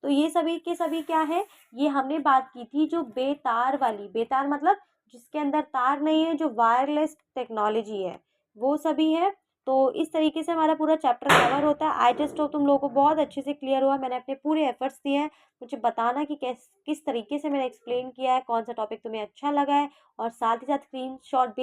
तो ये सभी के सभी क्या है, ये हमने बात की थी जो बेतार वाली, बेतार मतलब जिसके अंदर तार नहीं है, जो वायरलेस टेक्नोलॉजी है, वो सभी है। तो इस तरीके से हमारा पूरा चैप्टर कवर होता है। आई जस्ट होप तुम लोगों को बहुत अच्छे से क्लियर हुआ। मैंने अपने पूरे एफर्ट्स दिए हैं। मुझे बताना कि किस तरीके से मैंने एक्सप्लेन किया है, कौन सा टॉपिक तुम्हें अच्छा लगा है, और साथ ही साथ स्क्रीनशॉट भी